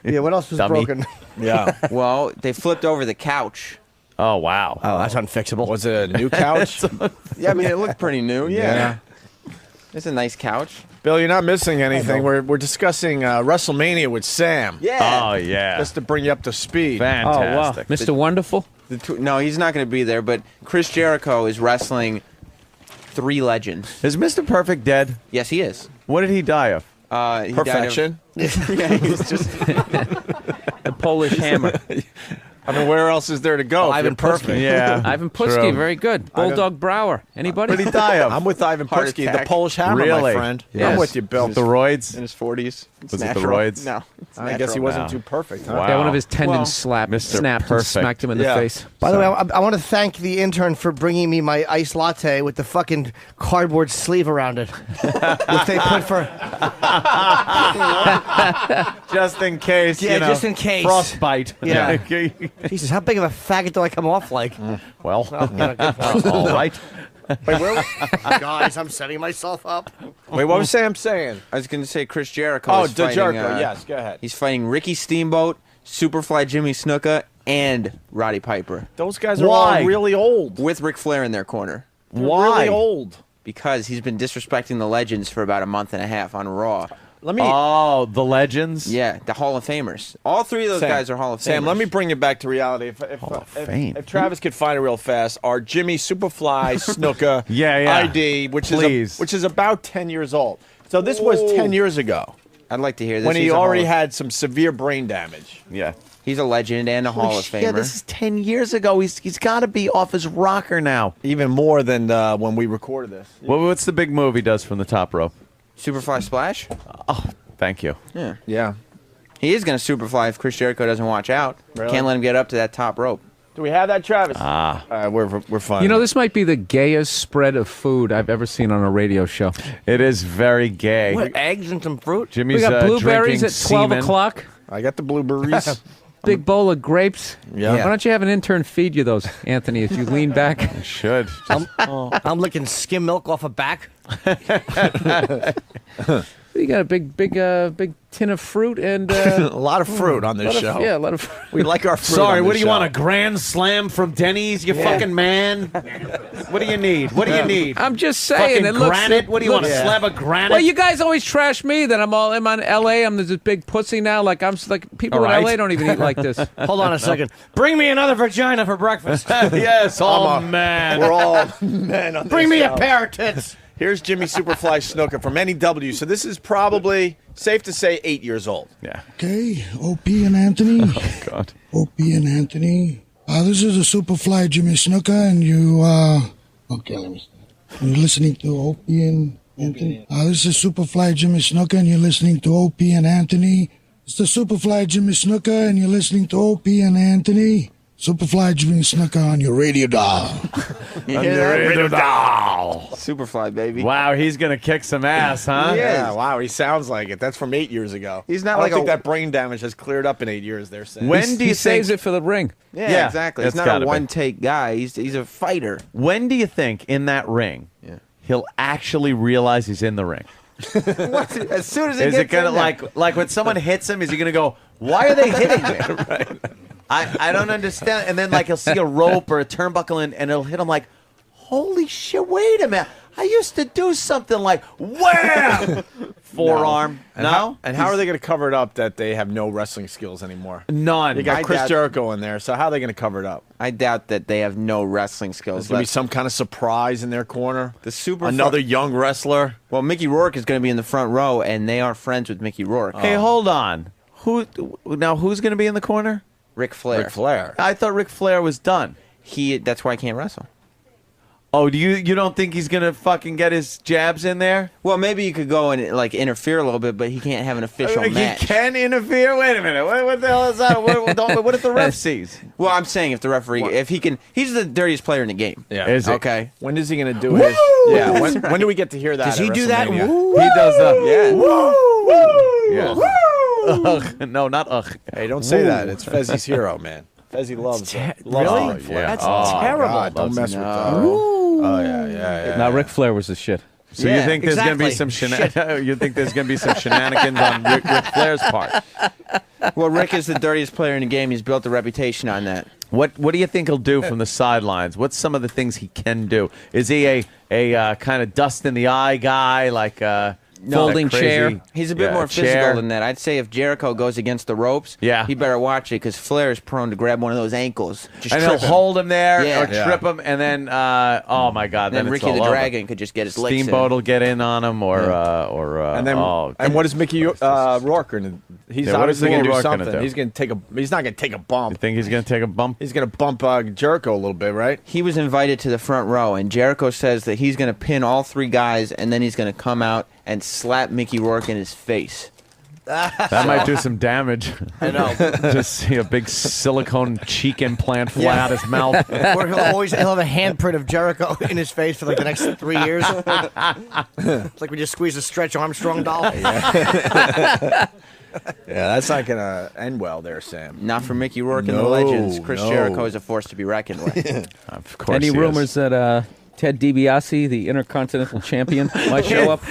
Yeah, what else was Dummy. broken? Yeah. Well, they flipped over the couch. Oh, wow. Oh, that's unfixable. Was it a new couch? Yeah, I mean, it looked pretty new. Yeah. It's a nice couch. Bill, you're not missing anything. We're discussing WrestleMania with Sam. Yeah. Oh, yeah. Just to bring you up to speed. Fantastic. Mr. Wonderful? No, he's not going to be there, but Chris Jericho is wrestling 3 legends. Is Mr. Perfect dead? Yes, he is. What did he die of? He Perfection. Died of, yeah, he's just The Polish Hammer. I mean, where else is there to go? if Ivan you're perfect? Putski. Yeah. Ivan Putski, True. very good. Bulldog Brower. Anybody? What did he die of? I'm with Ivan Heart Putski, the attack. Polish Hammer, Really? my friend. Yes. I'm with you, Bill. The roids? in his 40s. It's Was it the natural. roids? No. It's I guess he natural. wasn't Wow. too perfect, huh? Wow. Yeah, one of his tendons Well, snapped Mr. and Perfect. smacked him in the Yeah. face. By the way, I want to thank the intern for bringing me my iced latte with the fucking cardboard sleeve around it, which they put for Just in case. Yeah, you know, just in case. Frostbite. Yeah. Jesus. How big of a faggot do I come off like? Well, Yeah, good point. all right. Wait, where, Guys, I'm setting myself up. wait, what was Sam saying? I was going to say Chris Jericho Oh, is fighting, Jericho. Yes, go ahead. He's fighting Ricky Steamboat, Superfly Jimmy Snuka, and Roddy Piper. Those guys are all really old. With Ric Flair in their corner. They're really old. Because he's been disrespecting the legends for about a month and a half on Raw. Oh, the legends? Yeah, the Hall of Famers. All three of those guys are Hall of Famers. Sam, let me bring you back to reality. If Travis could find it real fast, our Jimmy Superfly Snuka ID, which is about 10 years old. So this was 10 years ago. I'd like to hear this. When he already had some severe brain damage. Yeah. He's a legend and a Hall of Famer. Yeah, this is 10 years ago. He's got to be off his rocker now. Even more than when we recorded this. What's the big move he does from the top rope? Superfly Splash? Oh, thank you. Yeah. Yeah. He is going to Superfly if Chris Jericho doesn't watch out. Really? Can't let him get up to that top rope. Do we have that, Travis? We're fine. You know, this might be the gayest spread of food I've ever seen on a radio show. It is very gay. What, eggs and some fruit? Jimmy's we got blueberries at 12 semen. o'clock. I got the blueberries. Big bowl of grapes. Yeah. Why don't you have an intern feed you those, Anthony, if you lean back? I should. I'm licking skim milk off a back. You got a big tin of fruit and a lot of fruit on this show. Yeah, a lot of fruit. We like our fruit. Sorry, on what this do you want? show. A grand slam from Denny's, you fucking man? What do you need? What do you need? I'm just saying. Fucking It looks, granite? What do you want? A slab of granite? Well, you guys always trash me that I'm in L.A. I'm this big pussy now. Like people All in right. L.A. don't even eat like this. Hold on a second. Bring me another vagina for breakfast. Yes, man. We're all men on Bring this me show. a pair of tits. Here's Jimmy Superfly Snuka from NEW. So this is probably safe to say 8 years old. Yeah. Okay, Opie and Anthony. Oh, God. Opie and Anthony. This is a Superfly Jimmy Snuka, and you, okay, let me start. You're listening to Opie and Anthony. This is Superfly Jimmy Snuka, and you're listening to Opie and Anthony. It's the Superfly Jimmy Snuka, and you're listening to Opie and Anthony. Superfly Jimmy Snuka on your radio dial. Superfly, baby. Wow, he's going to kick some ass, huh? Yeah, wow, he sounds like it. That's from 8 years ago. He's not I like don't think a- that brain damage has cleared up in 8 years. They're saying. When do He you saves think... it for the ring. Yeah, exactly. He's it's not gotta a be. one-take guy. He's a fighter. When do you think in that ring he'll actually realize he's in the ring? As soon as he Is gets it going to, in there. like when someone hits him, is he going to go, why are they hitting me? Right. I don't understand. And then, like, he'll see a rope or a turnbuckle and it'll hit him like, holy shit, wait a minute. I used to do something like, wham! Forearm. No? How are they going to cover it up that they have no wrestling skills anymore? None. You got I Chris doubt- Jericho in there, so how are they going to cover it up? I doubt that they have no wrestling skills There's going to be left. some kind of surprise in their corner. The Another young wrestler. Well, Mickey Rourke is going to be in the front row, and they are friends with Mickey Rourke. Hey, hold on. Who's going to be in the corner? Ric Flair. Ric Flair. I thought Ric Flair was done. That's why he can't wrestle. Oh, you don't think he's going to fucking get his jabs in there? Well, maybe you could go and like interfere a little bit, but he can't have an official match. He can interfere? Wait a minute. What the hell is that? What if the ref sees? Well, I'm saying if the referee, if he can, he's the dirtiest player in the game. Yeah. Is he? Okay. When is he going to do his? Yeah. When do we get to hear that? Does he at do that? WrestleMania? Woo! He does the... Yeah. Yeah. Ugh. No, not ugh. Hey, don't say that. It's Fezzi's hero, man. Fezzi loves it. Really? Loves it. Yeah. That's Oh, terrible. God, don't mess with that. Ooh. Oh, yeah. Now, Ric Flair was the shit. So Yeah, you think there's going to be exactly. some you think there's going to be some shenanigans on Ric Flair's part? Well, Rick is the dirtiest player in the game. He's built a reputation on that. What do you think he'll do from the sidelines? What's some of the things he can do? Is he a kind of dust in the eye guy, like Folding crazy- chair. He's a bit more chair? physical than that. I'd say if Jericho goes against the ropes, Yeah. he better watch it because Flair is prone to grab one of those ankles. Just And he'll trip him. hold him there Yeah. or trip him, and then oh my God, And then then Ricky it's the all over. Dragon could just get his licks in. Steamboat will get in on him, or And then, and what is Mickey Rourke going to? He's Yeah, what is obviously going Mickey to do Rourke gonna something. do? He's going to take a. He's not going to take a You bump. think he's going to take a bump? He's going to bump Jericho a little bit, right? He was invited to the front row, and Jericho says that he's going to pin all three guys, and then he's going to come out and slap Mickey Rourke in his face. That might do some damage. I know. Just see a big silicone cheek implant fly out his mouth. Or he'll have a handprint of Jericho in his face for like the next 3 years. It's like we just squeeze a Stretch Armstrong doll. Yeah, that's not going to end well there, Sam. Not for Mickey Rourke and the No, Legends. Chris no. Jericho is a force to be reckoned with. Of course. Any he is. rumors that Ted DiBiase, the Intercontinental Champion, might show up?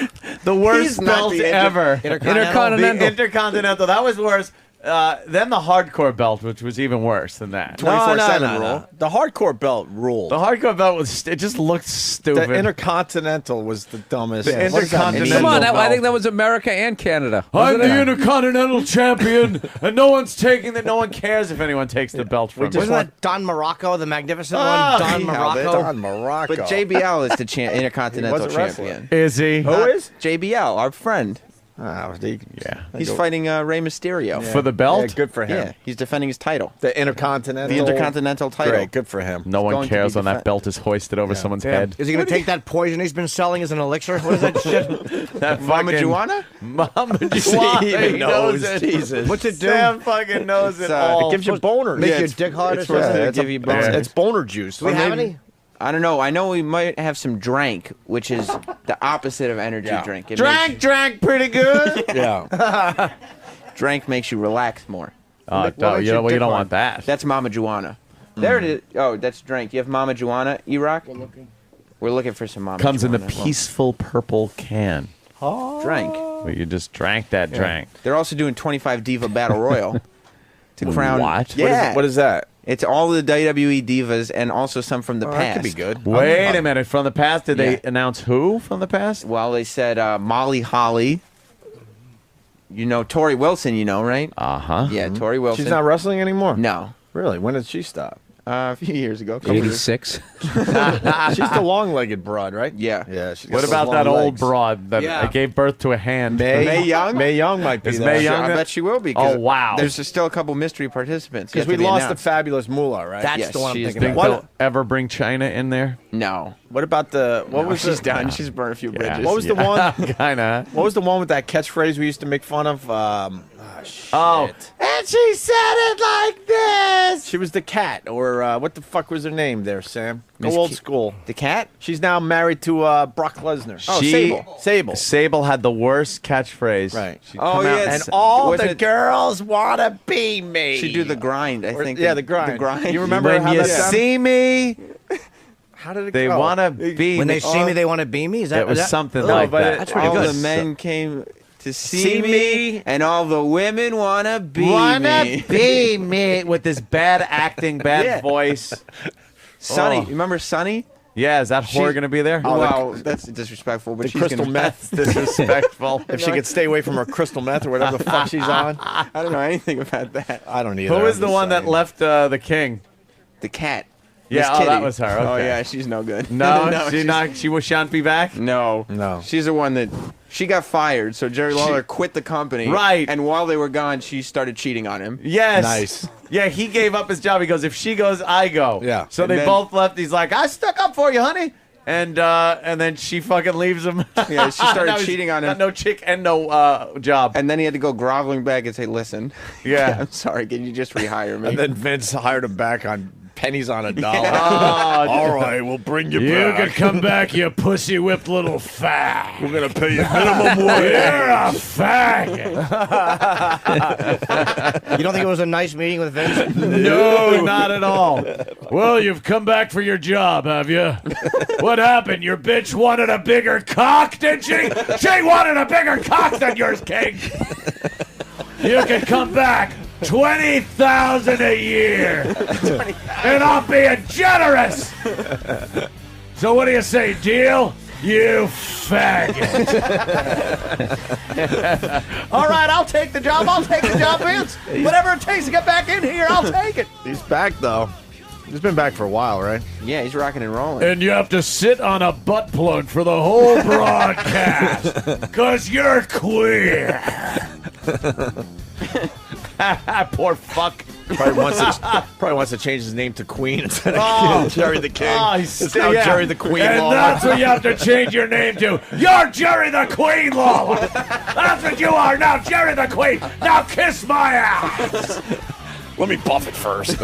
The worst He's not belt the ever. Intercontinental. The Intercontinental. That was worse. Then the hardcore belt, which was even worse than that. 24/7 rule. The hardcore belt ruled. The hardcore belt was it just looked stupid. The Intercontinental was the dumbest. The Intercontinental. Come on, I think that was America and Canada. I'm Wasn't the it? Intercontinental Champion, and no one's taking that. No one cares if anyone takes the belt from me. Wasn't that Don Morocco, the magnificent Ah, one? Don he Morocco. held it. Don Morocco. But JBL is the Intercontinental He wasn't wrestling. Champion. Is he? Who is? JBL, our friend. Yeah. He's fighting Rey Mysterio. For the belt? Yeah, good for him. Yeah, he's defending his title. The Intercontinental. The Intercontinental title. Great, good for him. No one going to cares be when that belt is hoisted over someone's head. Is he going to take that poison he's been selling as an elixir? What is that shit? That Mama fucking- Juana? Mama Steve Juana. He knows knows. it. Jesus. What's it do? Sam fucking knows it all. It gives you boners. Make Yeah, your it's- dick hard or it's supposed something? to give you boners. It's boner juice. Do we have any? I don't know. I know we might have some drank, which is the opposite of energy drink. It Drank pretty good. Yeah. Drank makes you relax more. Oh, What makes your you dick don't hard? want that. That's Mama Juana. There it is. Oh, that's drank. You have Mama Juana, E-Rock? We're looking for some Mama Comes in Juana. the peaceful purple can. Drank. Well, you just drank that drink. They're also doing 25 Diva Battle Royal to crown. What? Yeah. What is that? It's all the WWE divas and also some from the past. That could be good. Wait a minute. From the past, did they Yeah. announce who from the past? Well, they said Molly Holly. You know Tori Wilson, you know, right? Uh-huh. Yeah, Tori Wilson. She's not wrestling anymore? No. Really? When did she stop? A few years ago. a couple years. 86. She's the long-legged broad, right? Yeah. Yeah. She's What got about those that long old legs. broad that Yeah. gave birth to a hand? Mae Young? Mae Young might be Is there. Mae Young I there? bet she will be. 'cause Oh, wow. There's still a couple mystery participants. Because yet we to be lost the announced. fabulous Moolah, right? That's Yes, the one I'm she's thinking Think about. they'll ever bring China in there? No. What about the what was She's the, done. She's burned a few bridges. What was the one? Kinda. What was the one with that catchphrase we used to make fun of? Oh, and she said it like this. She was the cat, or what the fuck was her name there, Sam? Go Miss old Ki- school. The cat? She's now married to Brock Lesnar. Oh, She- Sable. Sable. Sable had the worst catchphrase. Right. She'd Oh, come out yeah, And it's- all wasn't the it- girls want to be me. She do the grind, I think. Yeah, the grind. The grind. You remember when how you that sounded? see me, How did it they go? want to be When me. they see me, they want to be me? Is that It was is that- something Oh, like but that. That's pretty all good. the men came to see See me, me. and all the women want to be Wanna me. be me with this bad acting, bad Yeah. voice. Sonny, Oh. you remember Sonny? Yeah, is that whore She- going to be there? Wow, that's disrespectful. But the she's crystal gonna, meth. Disrespectful. If she could stay away from her crystal meth or whatever the fuck she's on. I don't know anything about that. I don't either. Who was I'm the just one that saying. left the king? The cat. Yeah, Miss oh, that Kitty. was her. Oh okay. yeah, she's no good. No, she's- she shan't be back. No, No. She's the one that she got fired. So Jerry Lawler quit the company. Right. And while they were gone, she started cheating on him. Yes. Nice. Yeah, he gave up his job. He goes, if she goes, I go. Yeah. So And they then- both left. He's like, I stuck up for you, honey. And then she fucking leaves him. Yeah, she started Now he's cheating on him. got no chick and no job. And then he had to go groveling back and say, "Listen, Yeah. I'm sorry. Can you just rehire me?" And then Vince hired him back on pennies on a dollar. Oh, All right, we'll bring you You back. could come back, you pussy whipped little fag. We're gonna pay you minimum wage. You're a faggot. You don't think it was a nice meeting with Vince? No, not at all. Well, you've come back for your job, have you? What happened? Your bitch wanted a bigger cock, did she? She wanted a bigger cock than yours, King. You can come back. 20,000 a year. And I'm being generous. So what do you say, deal? You faggot. All right, I'll take the job. I'll take the job, Vince. Whatever it takes to get back in here, I'll take it. He's back though. He's been back for a while, right? yeah, he's rocking and rolling. And you have to sit on a butt plug for the whole broadcast. Because you're queer. Poor fuck. Probably wants to change his name to Queen instead of Oh. Jerry the King. Oh, he's it's now yeah. Jerry the Queen And Lawler. that's what you have to change your name to. You're Jerry the Queen Lawler. That's what you are now, Jerry the Queen. Now kiss my ass. Let me buff it first.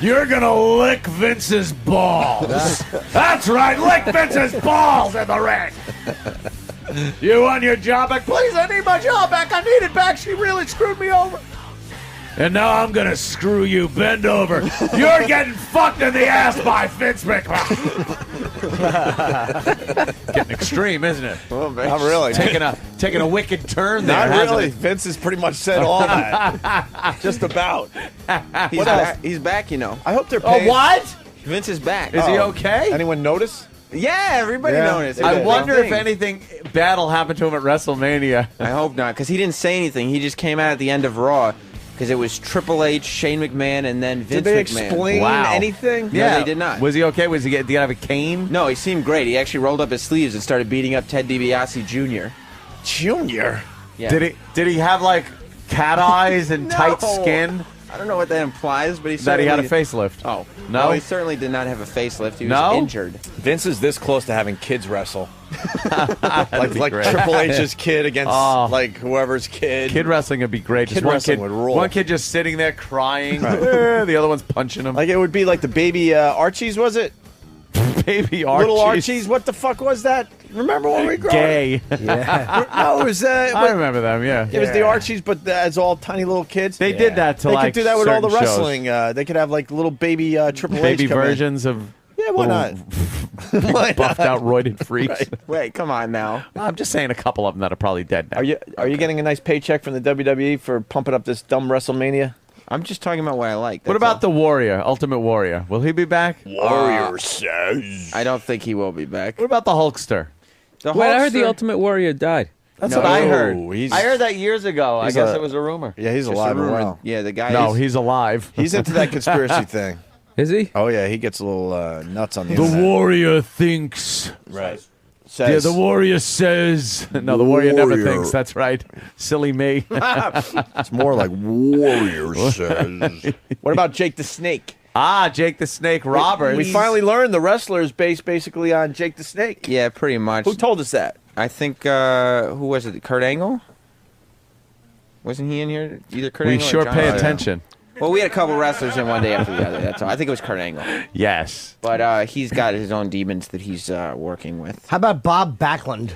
You're gonna lick Vince's balls. That's right, lick Vince's balls in the ring. You want your job back? Please, I need my job back. I need it back. She really screwed me over. And now I'm gonna screw you. Bend over. You're getting fucked in the ass by Vince McMahon. Getting extreme, isn't it? Well, not really. Taking a wicked turn there. Not really. Vince has pretty much said all that. Just about. He's back, you know. I hope they're paying. Oh, what? Vince is back. Is he okay? Anyone notice? Yeah, everybody noticed. I wonder if anything bad will happen to him at WrestleMania. I hope not, because he didn't say anything. He just came out at the end of Raw, because it was Triple H, Shane McMahon, and then Vince McMahon. Did they explain anything? No, they did not. Was he okay? Did he have a cane? No, he seemed great. He actually rolled up his sleeves and started beating up Ted DiBiase Jr. Junior? Yeah. Did he have like cat eyes and tight skin? I don't know what that implies, but he That he had a facelift. Oh. No? He certainly did not have a facelift. He was injured. Vince is this close to having kids wrestle. like Triple H's kid against like whoever's kid. Kid wrestling would be great. Kid wrestling would rule. One kid just sitting there crying. The other one's punching him. Like it would be like the baby Archies, was it? Baby Archies. Little Archies. What the fuck was that? Remember when we grew up? Gay. Yeah. No, it was. I remember them. Yeah. It was the Archies, but as all tiny little kids. They did that to they like could do that with all the certain shows. wrestling. They could have like little baby Triple H Baby come in. versions of. Yeah, why not? Buffed out, roided freaks. Right. Wait, come on now. I'm just saying a couple of them that are probably dead now. Are you getting a nice paycheck from the WWE for pumping up this dumb WrestleMania? I'm just talking about what I like. What about the Warrior, Ultimate Warrior? Will he be back? Warrior says. I don't think he will be back. What about the Hulkster? Wait, I heard the Ultimate Warrior died. That's what I heard. I heard that years ago. I guess it was a rumor. Yeah, he's Just alive a and rumor. well. Yeah, the guy. No, he's alive. He's into that conspiracy thing. Is he? Oh yeah, he gets a little nuts on the The internet. Warrior thinks. Right. Yeah, the Warrior says. No, the Warrior never thinks. That's right. Silly me. It's more like Warrior says. What about Jake the Snake? Ah, Jake the Snake Roberts. We finally learned the wrestler is based basically on Jake the Snake. Yeah, pretty much. Who told us that? I think who was it? Kurt Angle? Wasn't he in here? Either Kurt We Angle or sure John pay Cena? attention. Well, we had a couple wrestlers in one day after the other. That's all. I think it was Kurt Angle. Yes. But he's got his own demons that he's working with. How about Bob Backlund?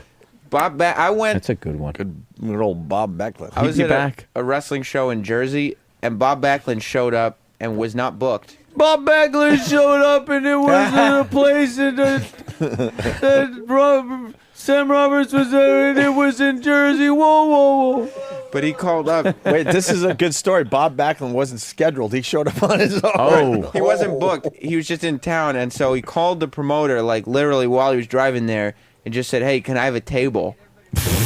I went. That's a good one. Good old Bob Backlund. I was at a wrestling show in Jersey, and Bob Backlund showed up and was not booked. Bob Backlund showed up and it was in a place that Sam Roberts was there and it was in Jersey. Whoa, whoa, whoa. But he called up. Wait, this is a good story. Bob Backlund wasn't scheduled. He showed up on his own. Oh. He wasn't booked. He was just in town, and so he called the promoter, like literally while he was driving there, and just said, "Hey, can I have a table?"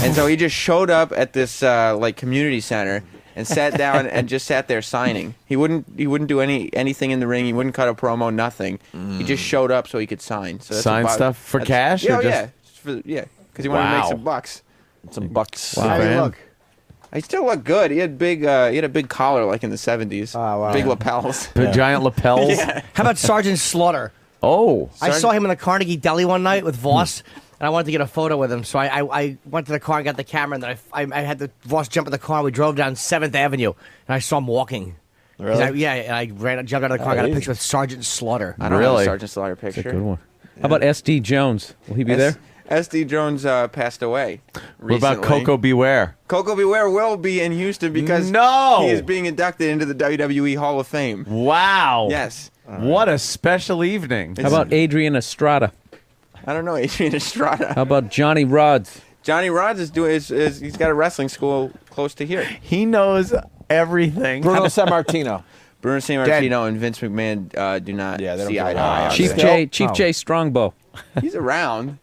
And so he just showed up at this like community center and sat down and just sat there signing. He wouldn't do anything in the ring. He wouldn't cut a promo. Nothing. He just showed up so he could sign. So that's Sign what Bob- stuff for that's- cash? Yeah, or just... yeah, because he wanted to make Wow. some bucks. Some bucks. Wow, How do you man. look? He still looked good. He had big. He had a big collar like in the '70s. Oh, wow. Big lapels. The giant lapels. Yeah. How about Sergeant Slaughter? Oh. I saw him in the Carnegie Deli one night with Voss, and I wanted to get a photo with him. So I went to the car and got the camera, and then I had the Voss jump in the car. We drove down 7th Avenue, and I saw him jumping. Really? And I jumped out of the car, and got a picture with Sergeant Slaughter. I don't have a Sergeant Slaughter picture. That's a good one. How about SD Jones? Will he be there? SD Jones passed away recently. What about Coco Beware? Coco Beware will be in Houston because he is being inducted into the WWE Hall of Fame. Wow. Yes. What a special evening. How about Adrian Estrada? I don't know, Adrian Estrada. How about Johnny Rods? Johnny Rods is doing. He's got a wrestling school close to here. He knows everything. Bruno Sammartino. Bruno Sammartino and Vince McMahon do not see eye to eye. Chief J Strongbow. He's around.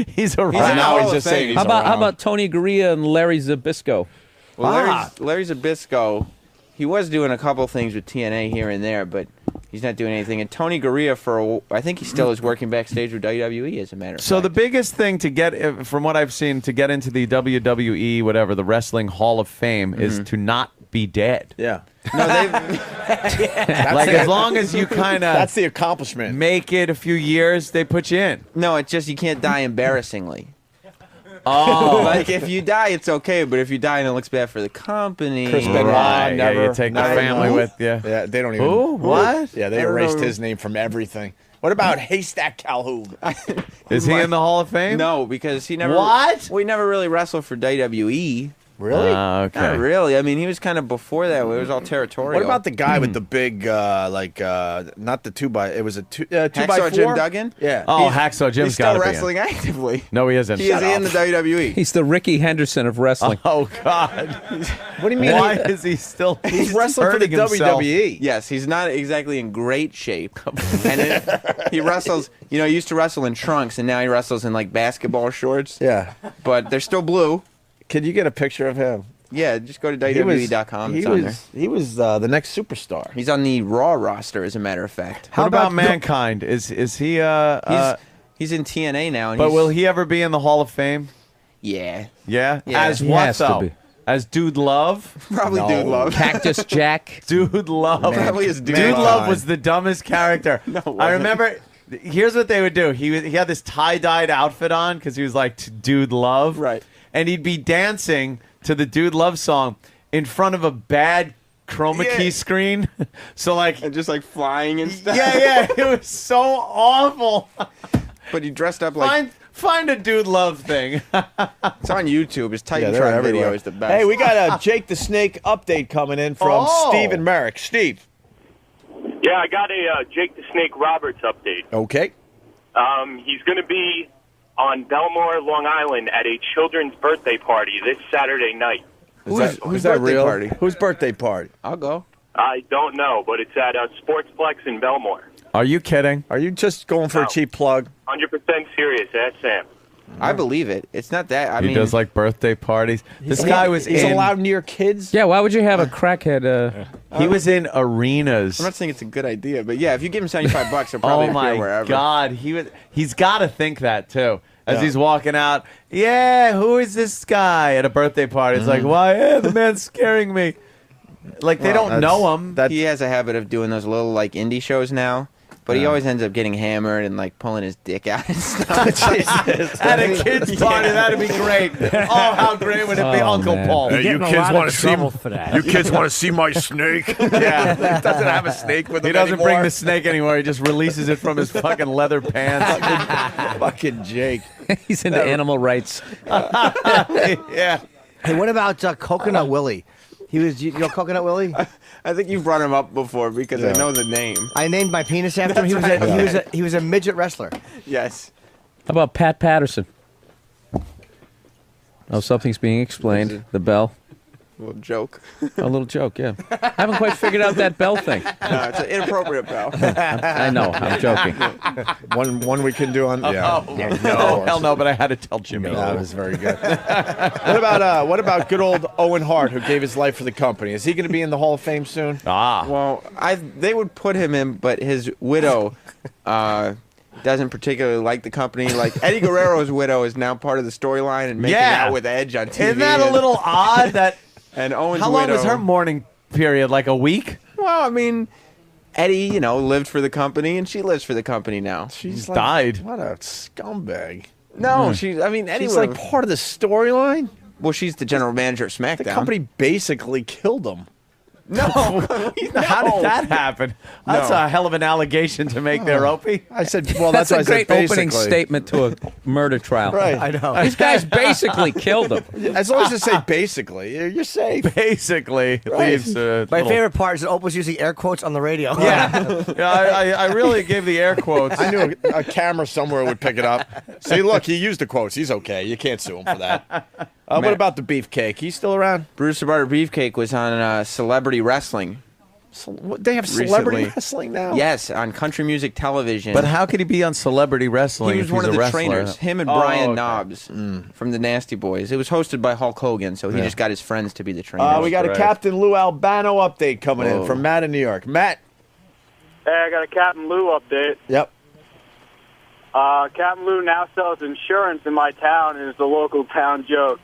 He's around. He's in the now Hall he's of just saying Fame. he's How around. about Tony Gurria and Larry Zbyszko? Well, Larry Zbyszko, he was doing a couple things with TNA here and there, but he's not doing anything. And Tony Gurria, I think he still is working backstage with WWE, as a matter of So fact. the biggest thing to get, from what I've seen, to get into the WWE, whatever, the Wrestling Hall of Fame, is to not be dead. Yeah. No, they've Like, as long as you kind of That's the accomplishment. make it a few years, they put you in. no, it's just you can't die embarrassingly. Oh. Like if you die, it's okay, but if you die and it looks bad for the company, Chris Benoit, Right, never. yeah, you take the never family known. with you. Yeah, they don't even. Who? What? Yeah, they I don't erased know. his name from everything. What about Haystack Calhoun? Is he in the Hall of Fame? No, because he never. What? Well, he never really wrestled for WWE. Really? Okay. Not really. I mean, he was kind of before that. It was all territorial. What about the guy with the big, not the 2x, it was a 2x4? Hacksaw Jim Duggan? Yeah. Oh, Hacksaw Jim's He's still got to wrestling actively. No, he isn't. He is in the WWE. He's the Ricky Henderson of wrestling. Oh, God. What do you mean? Why is he still He's wrestling for the hurting himself? WWE. Yes, he's not exactly in great shape. And he wrestles, he used to wrestle in trunks, and now he wrestles in, like, basketball shorts. Yeah. But they're still blue. Can you get a picture of him? Yeah, just go to WWE.com. He was the next superstar. He's on the Raw roster, as a matter of fact. How about Mankind? Is he? He's in TNA now. And But will he ever be in the Hall of Fame? Yeah. Yeah. Yeah. As He what has to though? be. As Dude Love? Probably Dude Love. Cactus Jack. Dude Love. Probably is Dude Dude Love was the dumbest character. No, it I wasn't. remember. Here's what they would do. He had this tie-dyed outfit on because he was like Dude Love. Right. And he'd be dancing to the Dude Love song in front of a bad chroma key screen. So like, And just like flying and stuff. yeah, it was so awful. But he dressed up like. Find a Dude Love thing. It's on YouTube. His they're Titantron video everywhere. is the best. Hey, we got a Jake the Snake update coming in from Steve and Merrick. Steve. Yeah, I got a Jake the Snake Roberts update. Okay. He's going to be on Belmore, Long Island at a children's birthday party this Saturday night. Who's that birthday real? party? Whose birthday party? I'll go. I don't know, but it's at a Sportsplex in Belmore. Are you kidding? Are you just going for a cheap plug? 100% serious. That's Sam. I believe it. It's not that. I He mean, does like birthday parties. This guy was He's in. allowed near kids? Yeah, why would you have a crackhead? He was in arenas. I'm not saying it's a good idea, but yeah, if you give him $75, he'll probably Oh appear my wherever. God, he's got to think that too. As he's walking out, yeah, who is this guy at a birthday party? It's like, why? Yeah, the man's scaring me. Like they don't know him. He has a habit of doing those little like indie shows now. But he always ends up getting hammered and like pulling his dick out and stuff. At a kid's party, that'd be great. Oh, how great would it be, Uncle Paul? Hey, you kids want to see? You kids want to see my snake? Yeah, He doesn't have a snake with him he doesn't anymore. bring the snake anymore. He just releases it from his fucking leather pants. Fucking Jake. He's into animal rights. Yeah. Hey, what about Coconut Willie? He was, you know, Coconut Willie. I think you've brought him up before because I know the name. I named my penis after him. He was a midget wrestler. Yes. How about Pat Patterson? Oh, something's being explained. The bell. A little joke. A little joke, yeah. I haven't quite figured out that bell thing. No, it's an inappropriate bell. I know. I'm joking. One we can do on. Yeah. No, hell no. But I had to tell Jimmy. That was very good. What about good old Owen Hart, who gave his life for the company? Is he going to be in the Hall of Fame soon? Well, they would put him in, but his widow doesn't particularly like the company. Like Eddie Guerrero's widow is now part of the storyline and making out with Edge on TV. Isn't that a little odd? That and Owen's how long widow, was her mourning period? Like a week? Well, I mean, Eddie, lived for the company, and she lives for the company now. She's died. What a scumbag. No, Eddie She's was like part of the storyline. Well, she's the general manager of SmackDown. The company basically killed him. No. How did that happen? That's a hell of an allegation to make there, Opie. I said, well, That's why a I great said opening basically. statement to a murder trial. Right. I know. These guys basically killed him. As long as you say basically, you're safe. Basically, leaves. My favorite part is that Opie was using air quotes on the radio. Yeah, I really gave the air quotes. I knew a camera somewhere would pick it up. See, look, he used the quotes. He's okay. You can't sue him for that. What about the beefcake? He's still around? Bruce the Barber Beefcake was on Celebrity Wrestling. They have celebrity recently. wrestling now? Yes, on country music television. But how could he be on Celebrity Wrestling? He was if one he's of a the wrestler? trainers. Him and Brian Knobs from the Nasty Boys. It was hosted by Hulk Hogan, so he just got his friends to be the trainers. We got a Captain Lou Albano update coming in Whoa. from Matt in New York. Matt. Hey, I got a Captain Lou update. Yep. Captain Lou now sells insurance in my town and is the local town joke.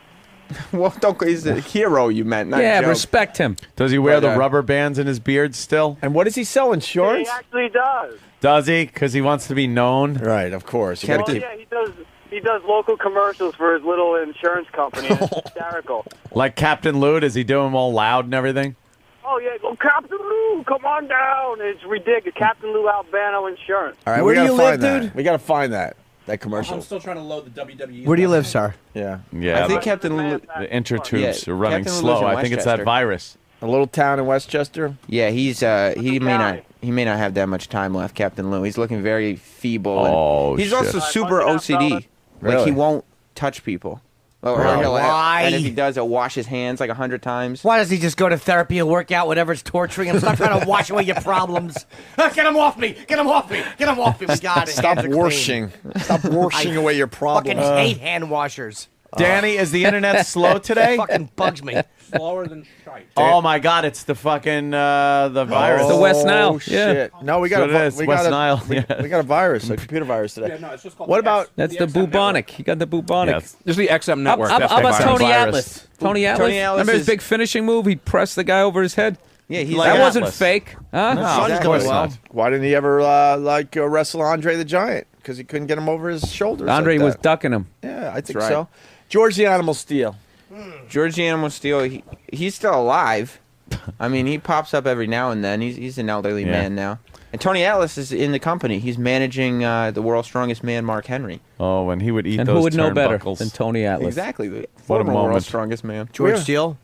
Well, he's a hero, you meant, not Yeah, joke. respect him. Does he wear But, the rubber bands in his beard still? And what does he sell? Insurance? He actually does. Does he? Because he wants to be known. Right, of course. Well, yeah, he does. He does local commercials for his little insurance company. It's hysterical. Like Captain Lou, does he do them all loud and everything? Oh yeah, go Captain Lou, come on down. It's ridiculous. Captain Lou Albano Insurance. All right, Where we do gotta you find live, that. dude? We got to find that. That commercial. I'm still trying to load the WWE. Where do you live, sir? Yeah. Yeah. I think Captain Lou. The intertubes Yeah, are running Captain Lou's slow. in I think it's that Westchester. virus. A little town in Westchester. Yeah, he may not have that much time left, Captain Lou. He's looking very feeble. Oh, he's shit. also super OCD. Like Really? he won't touch people. Or Why? And if he does, he'll wash his hands like 100 times. Why does he just go to therapy and work out whatever's torturing him? Stop trying to wash away your problems. Get him off me! Get him off me! Get him off me! We got it. Stop Hands are clean. washing. Stop washing away your Fucking problems. hate hand washers. Danny, is the internet slow today? It fucking bugs me. Slower than shite. Oh my God! It's the fucking the virus. The West Nile. Oh shit! No, we got So it is. we West got Nile. we got a virus, a computer virus today. Yeah, no, it's just called What the about? X- That's the XM bubonic. He got the bubonic. Yes. This is the XM network. How That's about the Tony virus. Atlas? Tony Atlas? Atlas Remember his is- big finishing move? He'd press the guy over his head. Yeah, he's That wasn't Atlas. fake. Huh? No, Son's of doing course well. not. Why didn't he ever wrestle Andre the Giant? Because he couldn't get him over his shoulders. Andre like was that. ducking him. Yeah, I think right. so. George the Animal Steel. George the Animal Steel. He's still alive. I mean, he pops up every now and then. He's an elderly man now. And Tony Atlas is in the company. He's managing the world's strongest man, Mark Henry. Oh, and he would eat And those who would know better turnbuckles. than Tony Atlas? Exactly. The What a former moment. world's strongest man. George Yeah. Steele.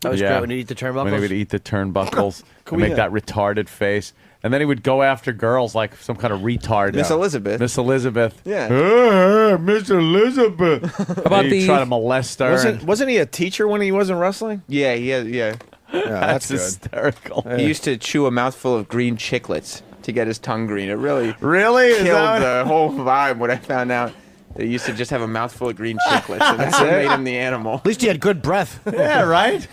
That was Yeah. great when he eat the turnbuckles. When he would eat the turnbuckles and we- make that retarded face. And then he would go after girls like some kind of retard. Miss Elizabeth. Miss Elizabeth. Yeah. Miss Elizabeth. How about he'd the- try to molest her. Wasn't he a teacher when he wasn't wrestling? Yeah. Yeah, That's that's good. hysterical. He used to chew a mouthful of green chiclets to get his tongue green. It really Really? Is killed that- the whole vibe when I found out that he used to just have a mouthful of green chiclets, and that's what made him the animal. At least he had good breath. Yeah, right?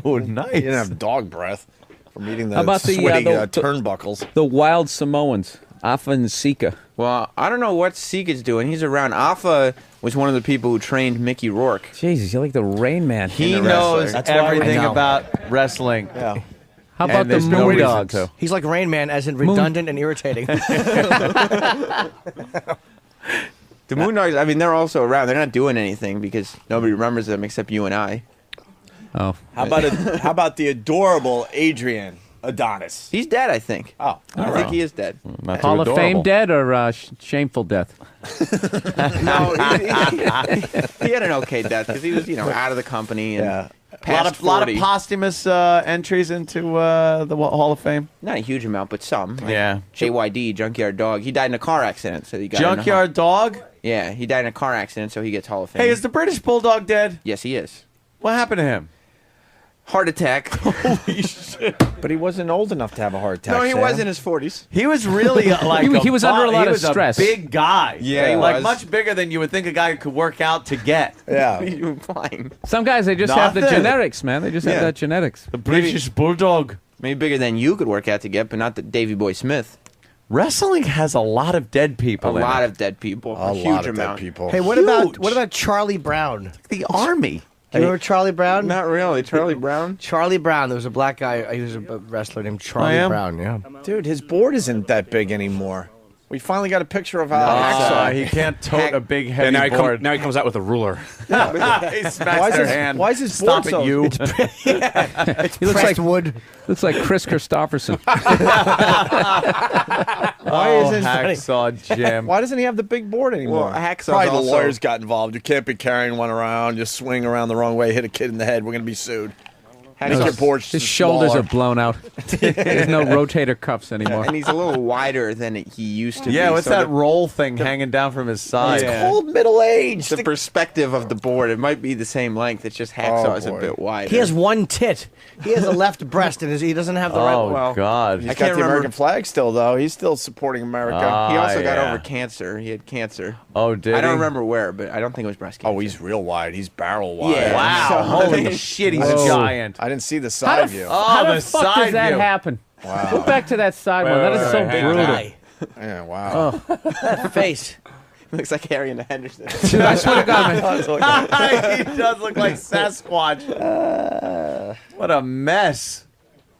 Oh, nice. He didn't have dog breath from eating the How about the, sweaty the- turnbuckles. The wild Samoans, Afa and Sika. Well, I don't know what Sika's doing. He's around. Afa was one of the people who trained Mickey Rourke. Jesus, you're like the Rain Man. He the knows wrestler. everything I know. about wrestling. Yeah. How about And the there's no Moon reason Dogs? to. He's like Rain Man, as in redundant and irritating. The Moondogs, I mean, they're also around. They're not doing anything because nobody remembers them except you and I. Oh. How about the adorable Adrian Adonis? He's dead, I think. Oh, I think he is dead. Not too Hall of Fame adorable. dead or shameful death? No, he had an okay death because he was, out of the company and Yeah. past lot of 40. posthumous entries into the Hall of Fame. Not a huge amount, but some. Like Yeah. JYD, Junkyard Dog. He died in a car accident, so he got in a Junkyard Dog? Yeah, he died in a car accident, so he gets Hall of Fame. Hey, is the British Bulldog dead? Yes, he is. What happened to him? Heart attack. Holy shit. But he wasn't old enough to have a heart attack. No, he Sam. was in his 40s. He was really like He was under a lot he of was stress. A big guy. Yeah, he like was. much bigger than you would think a guy could work out to get. Yeah. You implying? Some guys, they just have the Nothing. genetics, man. They just have Yeah. that genetics. The British Bulldog. Maybe bigger than you could work out to get, but not the Davy Boy Smith. Wrestling has a lot of dead people. A in lot it. of dead people. A huge lot of amount. dead people. Hey, what about Charlie Brown? The army. Do you remember Charlie Brown? Not really. Charlie Brown? Charlie Brown. There was a black guy. He was a wrestler named Charlie am? Brown. Yeah. Dude, his board isn't that big anymore. We finally got a picture of Hacksaw. He can't tote a big heavy And board. now he comes out with a ruler. He smacks their hand. Why is his Stop board it, so? you. He looks like wood. looks like Chris Christopherson. Why isn't Hacksaw Jim. Why doesn't he have the big board anymore? Well, Hacksaw's Probably the also- lawyers got involved. You can't be carrying one around. You swing around the wrong way, hit a kid in the head. We're going to be sued. Make your board His shoulders smaller. are blown out. There's no rotator cuffs anymore. And he's a little wider than he used to be. Yeah, what's so that the- roll thing hanging down from his side? Yeah. Old middle age. The perspective of the board, it might be the same length. It's just Hacksaw is a boy. bit wider. He has one tit. He has a left breast, and he doesn't have the right Oh, one. well, God. He's I got can't the remember. American flag still, though. He's still supporting America. He also got yeah. over cancer. He had cancer. Oh, did I don't he? remember where, but I don't think it was breast cancer. Oh, he's real wide. He's barrel wide. Yeah. Wow. So- Holy shit, he's Whoa. giant. I didn't see the How side the, view. how Oh, the the fuck side does that view. happen? Wow. Go back to that side one. That is so wait, brutal. Guy. Yeah, wow. That face. Looks like Harry and the Henderson. Dude, I swear to God, man. He does look like Sasquatch. What a mess.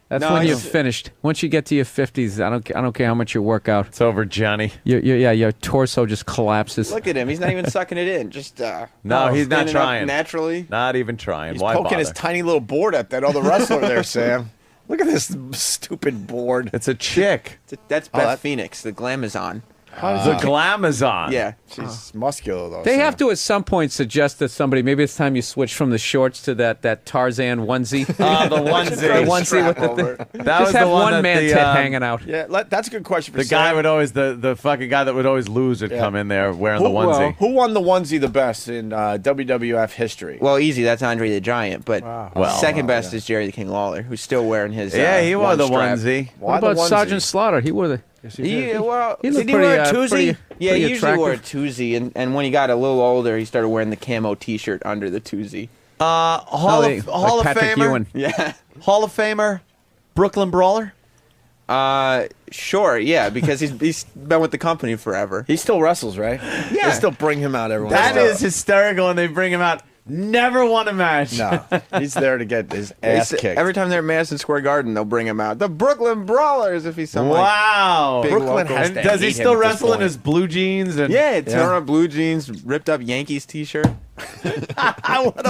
That's No, when you're it's- finished. Once you get to your 50s, I don't care how much you work out. It's over, Johnny. Your torso just collapses. Look at him. He's not even sucking it in. Just No, he's not standing up trying. Naturally. Not even trying. He's Why poking bother? his tiny little board at that other wrestler there, Sam. Look at this stupid board. It's a chick. That's Beth that- Phoenix, the Glamazon. The Glamazon. Yeah. She's muscular, though. They have to at some point suggest to somebody, maybe it's time you switch from the shorts to that Tarzan onesie. The onesie. The onesie with the thing. That Just was have the one one man tit hanging out. Yeah, that's a good question for The Sam. guy would always, the fucking guy that would always lose would come in there wearing the onesie. Who won the onesie the best in WWF history? Well, easy. That's Andre the Giant. But second best is Jerry the King Lawler, who's still wearing his. He wore the strap. onesie. What about Sergeant Slaughter? He wore the. He looked did he pretty, wear a toozy? Yeah, Pretty he usually wore a attractive. toozy, and when he got a little older, he started wearing the camo T-shirt under the toozy. Hall of Patrick Famer. Ewing. Yeah. Hall of Famer. Brooklyn Brawler. Sure, yeah, because he's been with the company forever. He still wrestles, right? Yeah. They still bring him out every once That in a while. is hysterical, and they bring him out. Never won a match. No, he's there to get his ass kicked. Every time they're at Madison Square Garden, they'll bring him out. The Brooklyn Brawlers, if he's some Wow. big Brooklyn local- has And does he still wrestle in his blue jeans? And Yeah, turn on blue jeans, ripped up Yankees T-shirt. You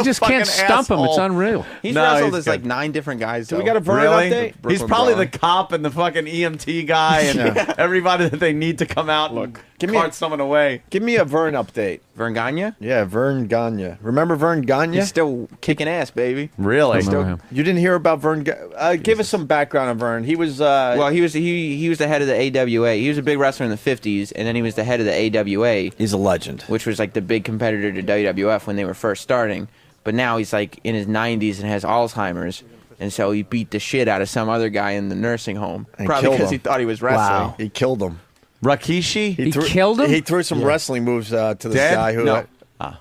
just can't stump him. It's unreal. He's No, wrestled he's as good. like 9 different guys. Do we though. got a Vern Really? update? He's Brooklyn probably Brawler. the cop and the fucking EMT guy and everybody that they need to come out and cart someone away. Give me a Vern update. Vern Gagne? Yeah, Vern Gagne. Remember Vern Gagne? He's still kicking ass, baby. Really? Remember him. You didn't hear about Vern? Give us some background on Vern. He was. Well, he was the head of the AWA. He was a big wrestler in the 50s, and then he was the head of the AWA. He's a legend. Which was like the big competitor to WWF when they were first starting. But now he's like in his 90s and has Alzheimer's. And so he beat the shit out of some other guy in the nursing home. And Probably killed because him. he thought he was wrestling. Wow. He killed him. Rikishi? He killed him? He threw some wrestling moves to this Dead? guy who. No.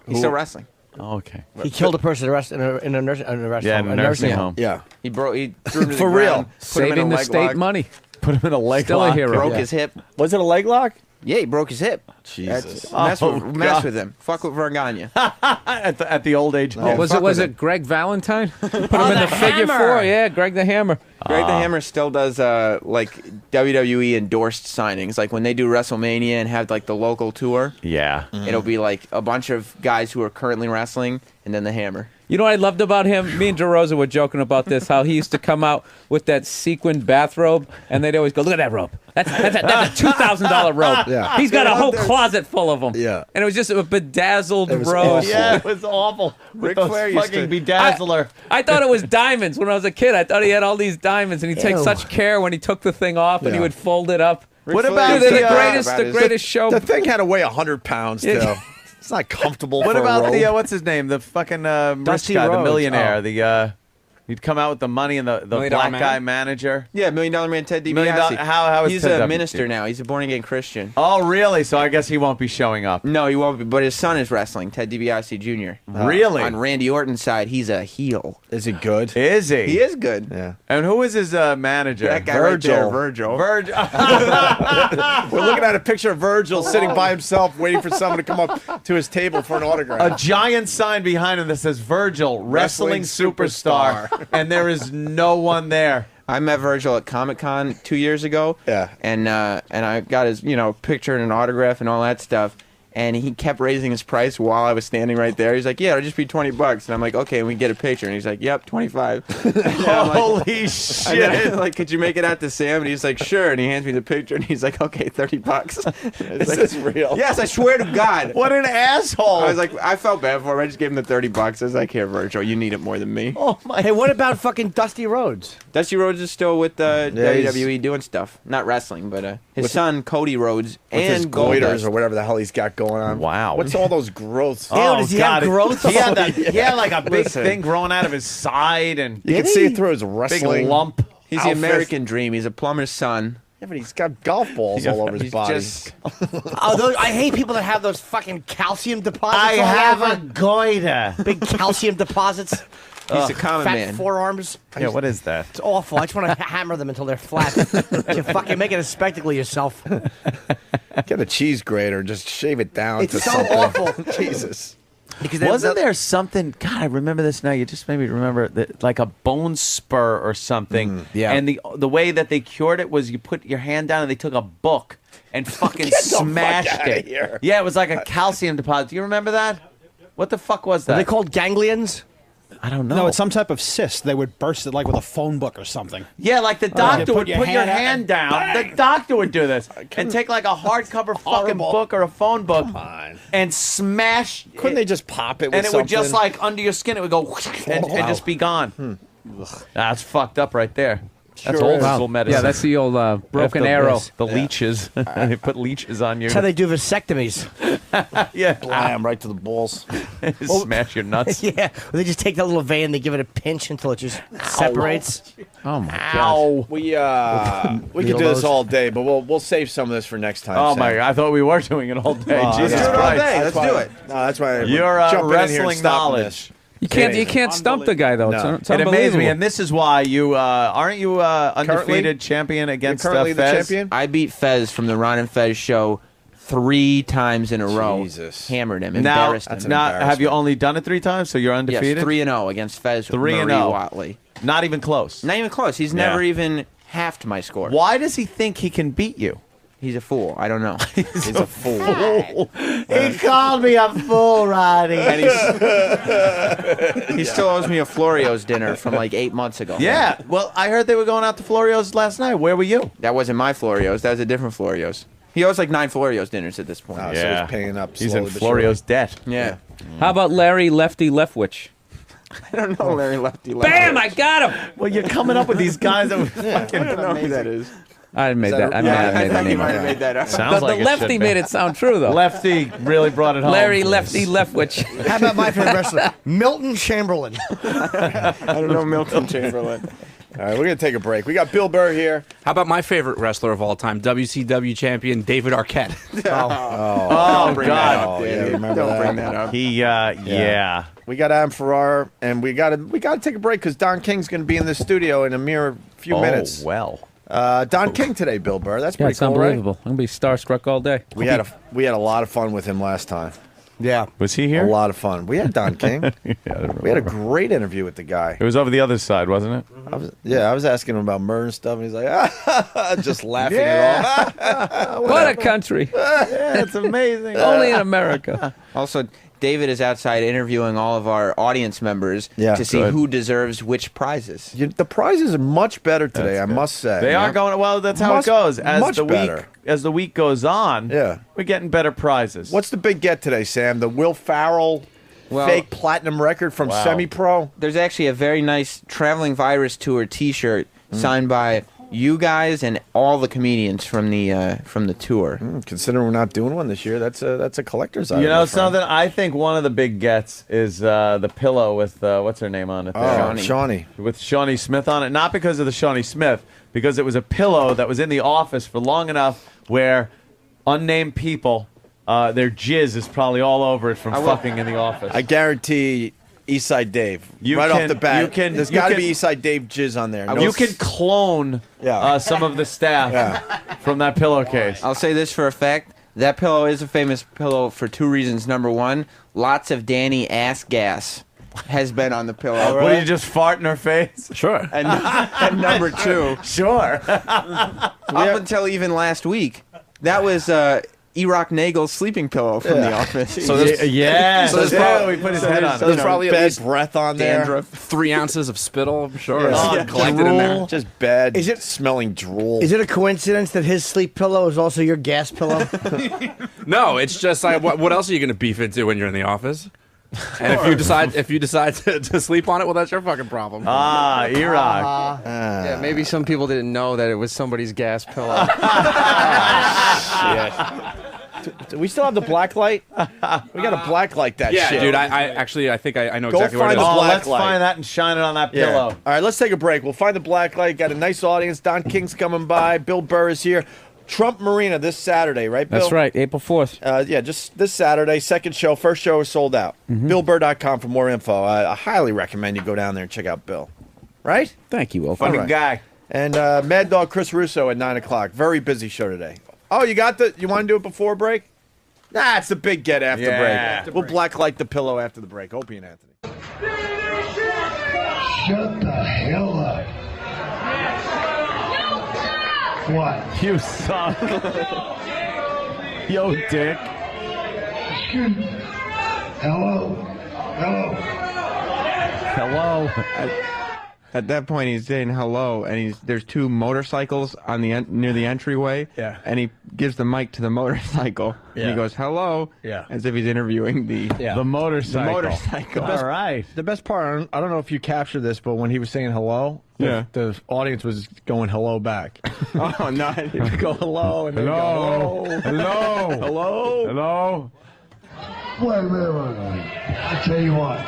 He's still wrestling. Oh, okay. He killed a person in a nursing home. In a nursing home. Yeah. He threw him to the For ground, real. put him in Saving a the leg state lock, money. Put him in a leg Still a lock. hero. broke his hip. Was it a leg lock? Yeah, he broke his hip. Jesus. Mess God. with him. Fuck with Vern Gagne. at the old age. home. Was it Greg Valentine? Put him in the figure four. Yeah, Greg the Hammer. Greg the Hammer still does like WWE endorsed signings. Like when they do WrestleMania and have like the local tour, Yeah. it'll be like a bunch of guys who are currently wrestling and then the Hammer. You know what I loved about him? Me and DeRosa were joking about this, how he used to come out with that sequined bathrobe, and they'd always go, look at that robe. That's a $2,000 robe. Yeah. He's got a whole closet full of them. Yeah. And it was just a bedazzled It was rose. awful. Yeah, it was awful. With Ric those Flair used fucking to- bedazzler. I thought it was diamonds when I was a kid. I thought he had all these diamonds, and he'd take Ew. such care when he took the thing off, and he Yeah. would fold it up. What Flair about used to the talk greatest, about the his- greatest show? The thing had to weigh 100 pounds still. It's not comfortable. What for about a robe. the what's his name? The fucking rich Dusty guy, the Rhodes. millionaire. Oh. The he'd come out with the money and the Million Dollar black Man? guy manager. Yeah, $1 Million Man Ted DiBiase. Million Dollar- how is He's Ted a DiBiase? minister now. He's a born again Christian. Oh, really? So I guess he won't be showing up. No, he won't be. But his son is wrestling, Ted DiBiase Jr. Really? On Randy Orton's side, he's a heel. Is he good? Is he? He is good. Yeah. And who is his manager? That guy right there, Virgil. Virgil. We're looking at a picture of Virgil sitting by himself, waiting for someone to come up to his table for an autograph. A giant sign behind him that says Virgil, wrestling superstar, and there is no one there. I met Virgil at Comic-Con 2 years ago. Yeah. And I got his, picture and an autograph and all that stuff. And he kept raising his price while I was standing right there. He's like, "Yeah, it'll just be $20." And I'm like, "Okay," and we get a picture. And he's like, "Yep, 25." Holy shit! Like, could you make it out to Sam? And he's like, "Sure." And he hands me the picture, and he's like, "Okay, $30." Is this real? Yes, I swear to God. What an asshole! I was like, I felt bad for him. I just gave him the $30. I was like, "Here, Virgil, you need it more than me." Oh my! Hey, what about fucking Dusty Rhodes? Dusty Rhodes is still with Yeah, WWE doing stuff, not wrestling, but his son Cody Rhodes With his and goiters Goldust. or whatever the hell he's got going on. Wow. What's all those growths? Does he have growth? He had, he had like a big Listen. thing growing out of his side, and You can see it through his wrestling. big lump. He's the American dream. He's a plumber's son. Yeah, but he's got golf balls all over his He's body. just I hate people that have those fucking calcium deposits. I all have over. a goiter. Big calcium deposits. he's a common Fat man. forearms. Yeah, what is that? It's awful. I just want to hammer them until they're flat. You fucking make it a spectacle of yourself. Get a cheese grater, just shave it down. It's to so something. awful. Jesus. Because Wasn't there something? God, I remember this now. You just made me remember that, like a bone spur or something. yeah. And the way that they cured it was you put your hand down and they took a book and fucking Get the fuck smashed outta it. here. Yeah, it was like a calcium deposit. Do you remember that? What the fuck was Are that? they called ganglions? I don't know. No, it's some type of cyst. They would burst it like with a phone book or something. Yeah, like the doctor would put your hand down. bang! The doctor would do this and take like a hardcover fucking book or a phone book and smash. Couldn't they just pop it with And it would just something? like under your skin, it would go and just be gone. That's fucked up right there. That's Sure old is. school medicine. Yeah, that's the old broken arrow. The leeches. They put leeches on you. That's how they do vasectomies. Yeah. Blam, right to the balls. Smash your nuts. Yeah, they just take that little vein, they give it a pinch until it just separates. Oh my Ow. We could do this all day, but we'll save some of this for next time. Oh Sam. my God! I thought we were doing it all day. Let's Jesus do it all Christ. day. Let's do it. No, that's why You're wrestling knowledge. You can't stump the guy though. No. It's It amazes unbelievable. me, and this is why you aren't you undefeated champion against currently the Fez? champion? I beat Fez from the Ron and Fez show 3 times in a row. Jesus. Hammered him, Now, embarrassed him. have you only done it 3 times? So you're undefeated. Yes, 3-0 against Fez. 3-0. Watley. Not even close. Not even close. He's never even halved my score. Why does he think he can beat you? He's a fool. I don't know. He's a fool. He called me a fool, Roddy. And he still owes me a Florio's dinner from like 8 months ago. Yeah. Well, I heard they were going out to Florio's last night. Where were you? That wasn't my Florio's. That was a different Florio's. He owes like 9 Florio's dinners at this point. Oh, so he's paying up. He's in slowly but surely. Florio's debt. Yeah. How about Larry Lefty Leftwich? I don't know Larry Lefty. Bam! I got him. Well, you're coming up with these guys that were fucking I don't know who amazing. that is. I made that. I made I that might have name. made that up. Sounds The like it Lefty should made be. it sound true though. Lefty really brought it home. Larry Lefty Leftwich. How about my favorite wrestler, Milton Chamberlain? I don't know Milton Chamberlain. All right, we're going to take a break. We got Bill Burr here. How about my favorite wrestler of all time, WCW champion David Arquette? Oh, God. Oh, yeah, remember Don't that? bring that up. He, yeah. We got Adam Ferrara, and we got to take a break because Don King's going to be in the studio in a mere few minutes. Well. Don King today, Bill Burr. That's Yeah, pretty it's cool, unbelievable. I'm gonna be starstruck all day. right? We had a lot of fun with him last time. Yeah. Was he A here? lot of fun. We had Don King. We had a great interview with the guy. It was over the other side, wasn't it? I was asking him about murder and stuff, and he's like, just laughing it off. What a country! Yeah, it's amazing. Only in America. Also, David is outside interviewing all of our audience members to see who deserves which prizes. The prizes are much better today, I must say. They are going well. That's how it goes. Much better. As the week goes on, we're getting better prizes. What's the big get today, Sam? The Will Farrell fake platinum record from Semi-Pro? There's actually a very nice Traveling Virus Tour T-shirt signed by you guys and all the comedians from the tour. Considering we're not doing one this year, that's a collector's item. You know something? I think one of the big gets is the pillow with what's her name on it? There? Shawnee. With Shawnee Smith on it. Not because of the Shawnee Smith, because it was a pillow that was in the office for long enough where unnamed people, their jizz is probably all over it from fucking in the office. I guarantee Eastside Dave. Off the bat. There's got to be Eastside Dave jizz on there. You can clone some of the staff from that pillowcase. I'll say this for a fact. That pillow is a famous pillow for 2 reasons. Number 1, lots of Danny ass gas has been on the pillow. What, do you just fart in her face? Sure. And number 2, sure. up until even last week, that was E-Rock Nagel's sleeping pillow from the office. So there's, so there's we put his head on. There's probably bad least breath on there. dandruff, 3 ounces of spittle, I'm sure. Yeah. Collected in there. Just bad. Is it smelling drool? Is it a coincidence that his sleep pillow is also your gas pillow? No, it's just like what else are you going to beef into when you're in the office? And if you decide to sleep on it, well, that's your fucking problem. E-Rock. Yeah, maybe some people didn't know that it was somebody's gas pillow. Do we still have the black light? We got to black light that yeah, shit. dude. I think I know Go exactly where it find is. the black Let's light. find that and shine it on that pillow. All right, let's take a break. We'll find the black light. Got a nice audience. Don King's coming by. Bill Burr is here. Trump Marina this Saturday, right, Bill? That's right, April 4th. Yeah, just this Saturday. Second show. First show is sold out. BillBurr.com for more info. I highly recommend you go down there and check out Bill. Right? Thank you, Will. Funny All right. guy. And Mad Dog Chris Russo at 9 o'clock. Very busy show today. Oh, you want to do it before break? Nah, it's a big get after break. We'll blacklight the pillow after the break. Opie and Anthony. Shut the hell up. What? You suck. Yo, dick. Excuse me. Hello? Hello. At that point, he's saying hello, and there's two motorcycles on the near the entryway. Yeah. And he gives the mic to the motorcycle. Yeah. And he goes, hello. Yeah. As if he's interviewing the motorcycle. The motorcycle. All right. The best part, I don't know if you captured this, but when he was saying hello, the audience was going hello back. Oh, no. He would go hello, and then Hello. go Hello. hello. Hello. Wait. I tell you what.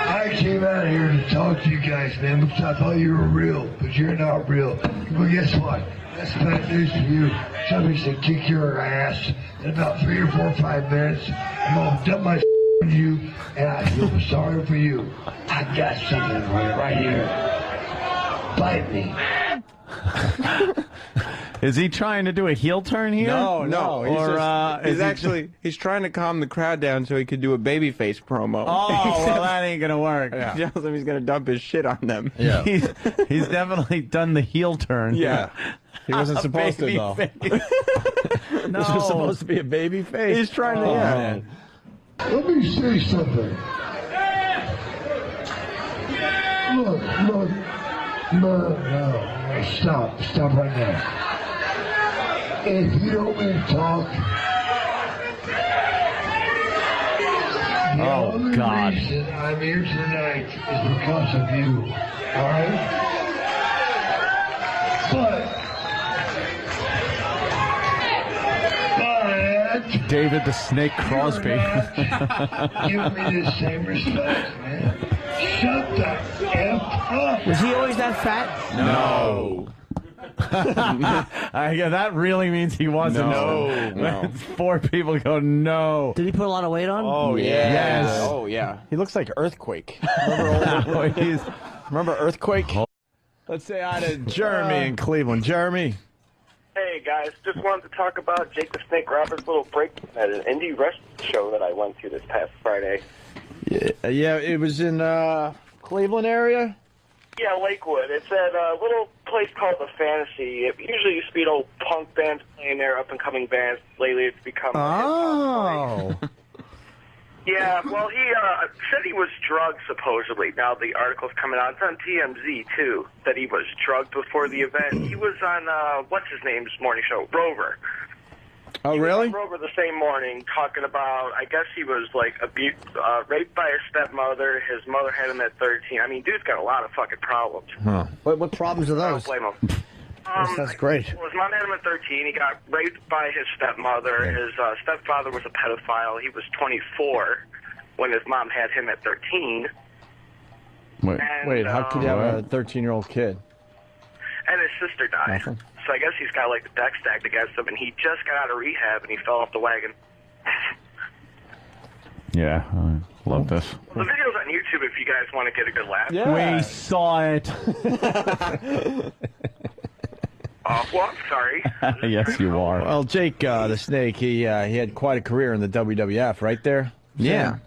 I came out here to talk to you guys, man, because I thought you were real, but you're not real. Well, guess what? That's bad news for you. Somebody said kick your ass. In about 3 or 4 or 5 minutes, I'm going to dump my on you, and I feel sorry for you. I got something right here. Bite me. Is he trying to do a heel turn here? No. He's trying to calm the crowd down so he could do a babyface promo. Oh, well, that ain't gonna work. He tells them he's gonna dump his shit on them. Yeah. He's definitely done the heel turn. Yeah. He wasn't supposed to, though. No. This was supposed to be a baby face. He's trying to, man. Let me say something. Look. No. Stop right now. If you don't want to talk, the only reason I'm here tonight is because of you. All right? But David the Snake Crosby. give me the same respect, man. Shut the F up. Was he always that fat? No. Yeah, that really means he wasn't. No. 4 people go no. Did he put a lot of weight on? Oh, yeah. Yes. Oh, yeah. He looks like Earthquake. Remember Earthquake? Let's say hi to Jeremy in Cleveland. Jeremy. Hey guys, just wanted to talk about Jake the Snake Roberts' little break at an indie wrestling show that I went to this past Friday. Yeah, it was in Cleveland area. Yeah, Lakewood. It's at a little place called the Fantasy. It usually used to be an old punk band playing there, up and coming bands. Lately, it's become. Oh. Yeah, well, he said he was drugged, supposedly. Now the article's coming out. It's on TMZ, too, that he was drugged before the event. He was on, what's-his-name's morning show, Rover. Oh, really? He was on Rover the same morning talking about, I guess he was, like, raped by his stepmother. His mother had him at 13. I mean, dude's got a lot of fucking problems. Huh. What problems are those? I don't blame him. That's great. Well, his mom had him at 13. He got raped by his stepmother. His stepfather was a pedophile. He was 24 when his mom had him at 13. Wait, how could you have a 13-year-old kid? And his sister died. Nothing. So I guess he's got like the deck stacked against him, and he just got out of rehab and he fell off the wagon. Yeah, I love this. Well, the video's on YouTube if you guys want to get a good laugh. We saw it. Well, I'm sorry. Yes, you are. Well, Jake the Snake, he had quite a career in the WWF, right there? Yeah.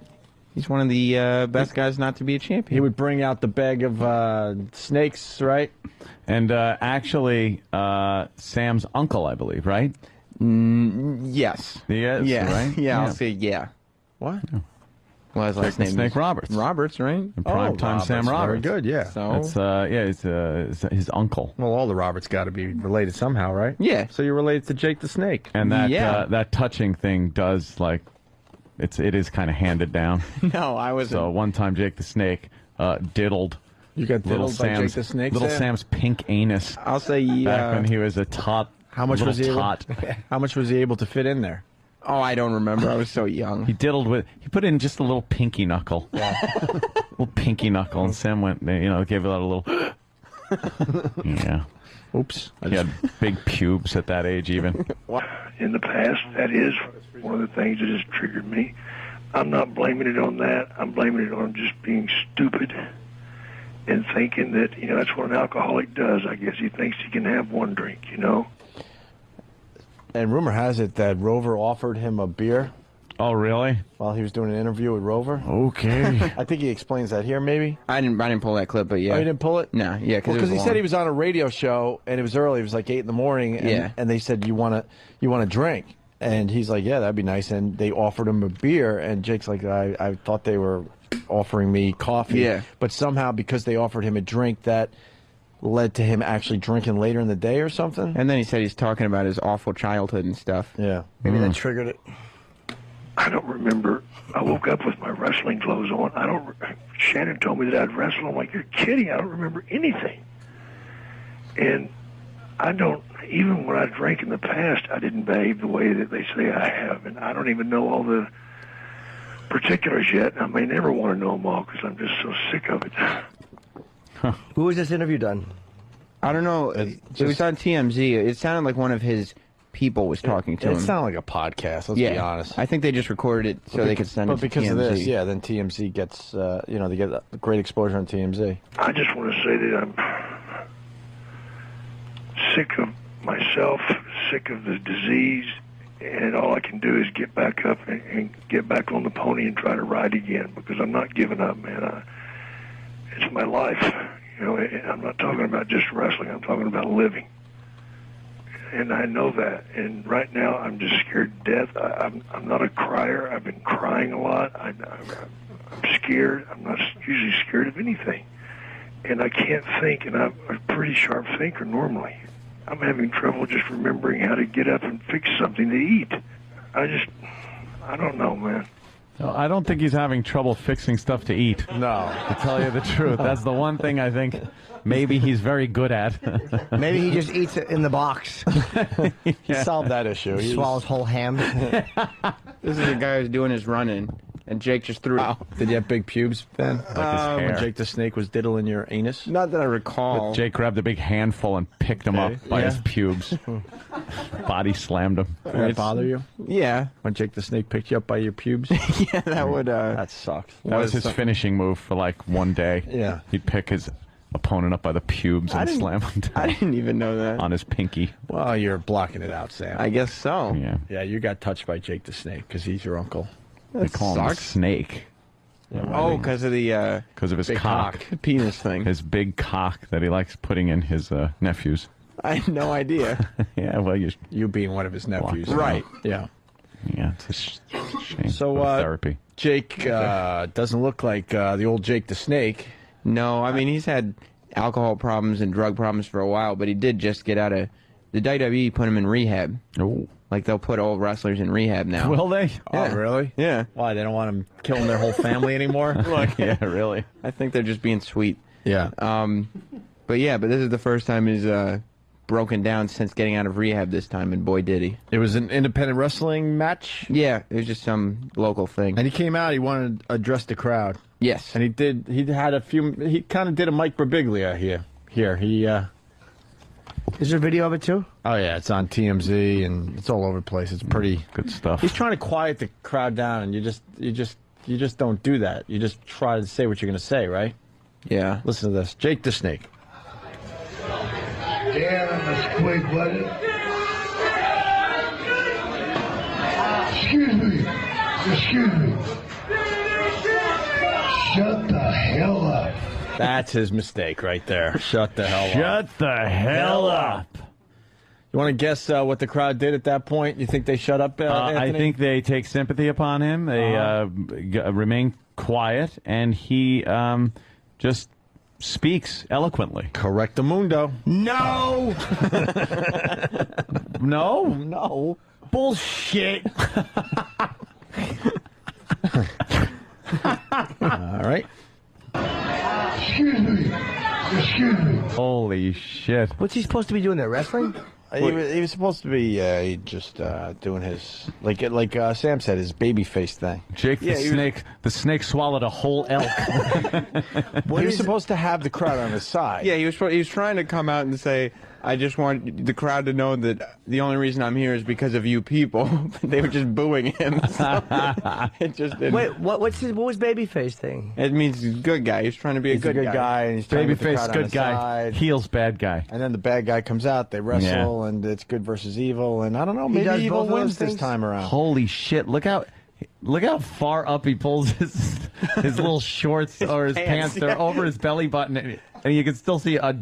He's one of the best guys not to be a champion. He would bring out the bag of snakes, right? And actually, Sam's uncle, I believe, right? Yes. He is, Yeah. right? Yeah, I'll say yeah. What? Well, his last name Snake is Roberts. Roberts, right? Primetime Sam Roberts. Very good, yeah. So That's it's his uncle. Well, all the Roberts got to be related somehow, right? yeah. So you're related to Jake the Snake. And that Yeah. that touching thing does it is kind of handed down. No, I was So one time Jake the Snake diddled You got little diddled by Jake the Snake, little Sam? Sam's pink anus. I'll say Back when he was a tot. How much was he tot. How much was he able to fit in there? Oh, I don't remember. I was so young. He diddled with. He put in just a little pinky knuckle. Little pinky knuckle, and Sam went. Gave it a little. Yeah. Oops. He had big pubes at that age, even. In the past, that is one of the things that has triggered me. I'm not blaming it on that. I'm blaming it on just being stupid and thinking that, that's what an alcoholic does. I guess he thinks he can have one drink, And rumor has it that Rover offered him a beer. Oh, really? While he was doing an interview with Rover. Okay. I think he explains that here, maybe. I didn't pull that clip, but yeah. Oh, you didn't pull it? No, yeah, because he said he was on a radio show and it was early. It was like 8 in the morning. And, Yeah. and they said, you want to drink? And he's like, yeah, that'd be nice. And they offered him a beer, and Jake's like, I thought they were offering me coffee. Yeah. But somehow, because they offered him a drink, that led to him actually drinking later in the day or something. And then he said he's talking about his awful childhood and stuff. Yeah. Maybe that triggered it. I don't remember. I woke up with my wrestling clothes on. Shannon told me that I'd wrestle. I'm like, you're kidding. I don't remember anything. And I don't, even when I drank in the past, I didn't behave the way that they say I have. And I don't even know all the particulars yet. I may never want to know them all because I'm just so sick of it. Who was this interview done? I don't know. It was on TMZ. It sounded like one of his people was talking to him. It sounded like a podcast, let's be honest. I think they just recorded it so they could send it to TMZ. But because of this, yeah, then TMZ gets, they get great exposure on TMZ. I just want to say that I'm sick of myself, sick of the disease, and all I can do is get back up and get back on the pony and try to ride again because I'm not giving up, man. It's my life. I'm not talking about just wrestling. I'm talking about living. And I know that. And right now, I'm just scared to death. I'm not a crier. I've been crying a lot. I'm scared. I'm not usually scared of anything. And I can't think, and I'm a pretty sharp thinker normally. I'm having trouble just remembering how to get up and fix something to eat. I don't know, man. No, I don't think he's having trouble fixing stuff to eat. No. To tell you the truth. That's the one thing I think maybe he's very good at. Maybe he just eats it in the box. He solved that issue. He swallows whole ham. This is the guy who's doing his running, and Jake just threw it. Did you have big pubes, Ben? Like his hair. When Jake the Snake was diddling your anus? Not that I recall. But Jake grabbed a big handful and picked him up by his pubes. Body slammed him. Did that bother you? Yeah. When Jake the Snake picked you up by your pubes? Yeah, that would... that sucks. That was his finishing move for like one day. Yeah. He'd pick his opponent up by the pubes and slam him down. I didn't even know that. On his pinky. Well, you're blocking it out, Sam. I guess so. Yeah. Yeah, you got touched by Jake the Snake because he's your uncle. They call him a snake. Oh, because of the... Because of his big cock. Penis thing. His big cock that he likes putting in his nephews. I had no idea. Yeah, well, you being one of his nephews. Right. Yeah. Yeah, it's a shame. So, therapy. Jake doesn't look like the old Jake the Snake. No, I mean, he's had alcohol problems and drug problems for a while, but he did just get out of... The WWE put him in rehab. Oh. Like, they'll put old wrestlers in rehab now. Will they? Yeah. Oh, really? Yeah. Why, they don't want him killing their whole family anymore? Look, yeah, really. I think they're just being sweet. Yeah. But this is the first time he's broken down since getting out of rehab this time, and boy did he. It was an independent wrestling match? Yeah, it was just some local thing. And he came out, he wanted to address the crowd. Yes. And he kind of did a Mike Birbiglia here. He, Is there a video of it too? Oh yeah, it's on TMZ and it's all over the place. It's pretty good stuff. He's trying to quiet the crowd down, and you just don't do that. You just try to say what you're going to say, right? Yeah. Listen to this, Jake the Snake. Damn, that's quick, buddy. Excuse me. Shut the hell up. That's his mistake right there. Shut the hell up. Shut the hell up. You want to guess what the crowd did at that point? You think they shut up, Anthony? I think they take sympathy upon him. They remain quiet, and he just speaks eloquently. Correctamundo. No! No? No. Bullshit! All right. Excuse me. Holy shit. What's he supposed to be doing there, wrestling? He was supposed to be just doing his, like Sam said, his baby face thing. Jake the Snake. The snake swallowed a whole elk. He was supposed to have the crowd on his side. Yeah, he was trying to come out and say, I just want the crowd to know that the only reason I'm here is because of you people. They were just booing him. So it just didn't. Wait, what was babyface thing? It means he's a good guy. He's trying to be He's a good guy, and he's trying to get the Babyface, crowd on good his guy. side. Heels, bad guy. And then the bad guy comes out. They wrestle, and it's good versus evil. And I don't know, He maybe does evil both of those wins this things? time around. Holy shit! Look how far up he pulls his little shorts or his pants. They're over his belly button, and you can still see a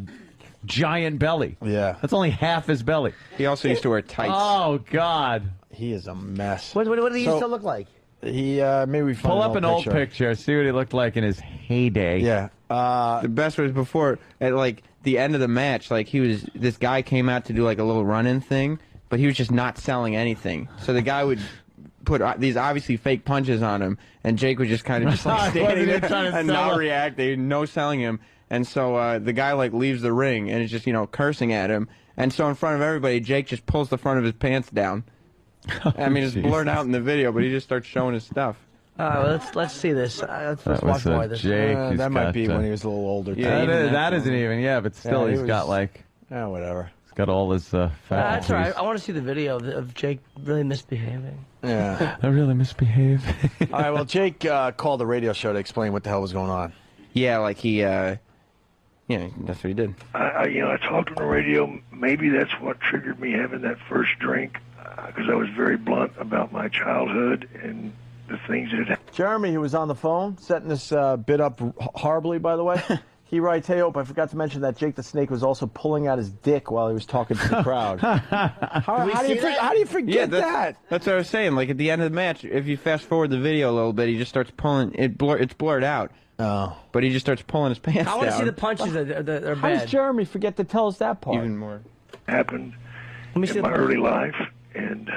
giant belly. Yeah. That's only half his belly. He also used to wear tights. Oh, God. He is a mess. What did he used to look like? He maybe we find Pull up an old picture. See what he looked like in his heyday. Yeah. The best was before, at like the end of the match, like this guy came out to do like a little run-in thing, but he was just not selling anything. So the guy would put these obviously fake punches on him, and Jake was just kind of just like standing there and not reacting, no selling him. And so the guy like leaves the ring and is just cursing at him. And so in front of everybody, Jake just pulls the front of his pants down. I mean, it's blurred out in the video, but he just starts showing his stuff. Well, let's see this. Let's watch more of this. That might be when he was a little older. Yeah, that isn't even. Yeah, but still, he's got like. Yeah, whatever. He's got all his faculties. That's right. I want to see the video of Jake really misbehaving. Yeah. I really misbehave. All right. Well, Jake called the radio show to explain what the hell was going on. Yeah, like he. Yeah, that's what he did. I talked on the radio. Maybe that's what triggered me having that first drink, because I was very blunt about my childhood and the things that had happened. Jeremy, who was on the phone, setting this bit up horribly, by the way. He writes, "Hey, Opie, I forgot to mention that Jake the Snake was also pulling out his dick while he was talking to the crowd." How do you forget that? That's what I was saying. Like at the end of the match, if you fast forward the video a little bit, he just starts pulling. It's blurred out. Oh. But he just starts pulling his pants down. I want to see the punches that are How bad. does Jeremy forget to tell us that part? Even more. Happened Let me see in my early life, and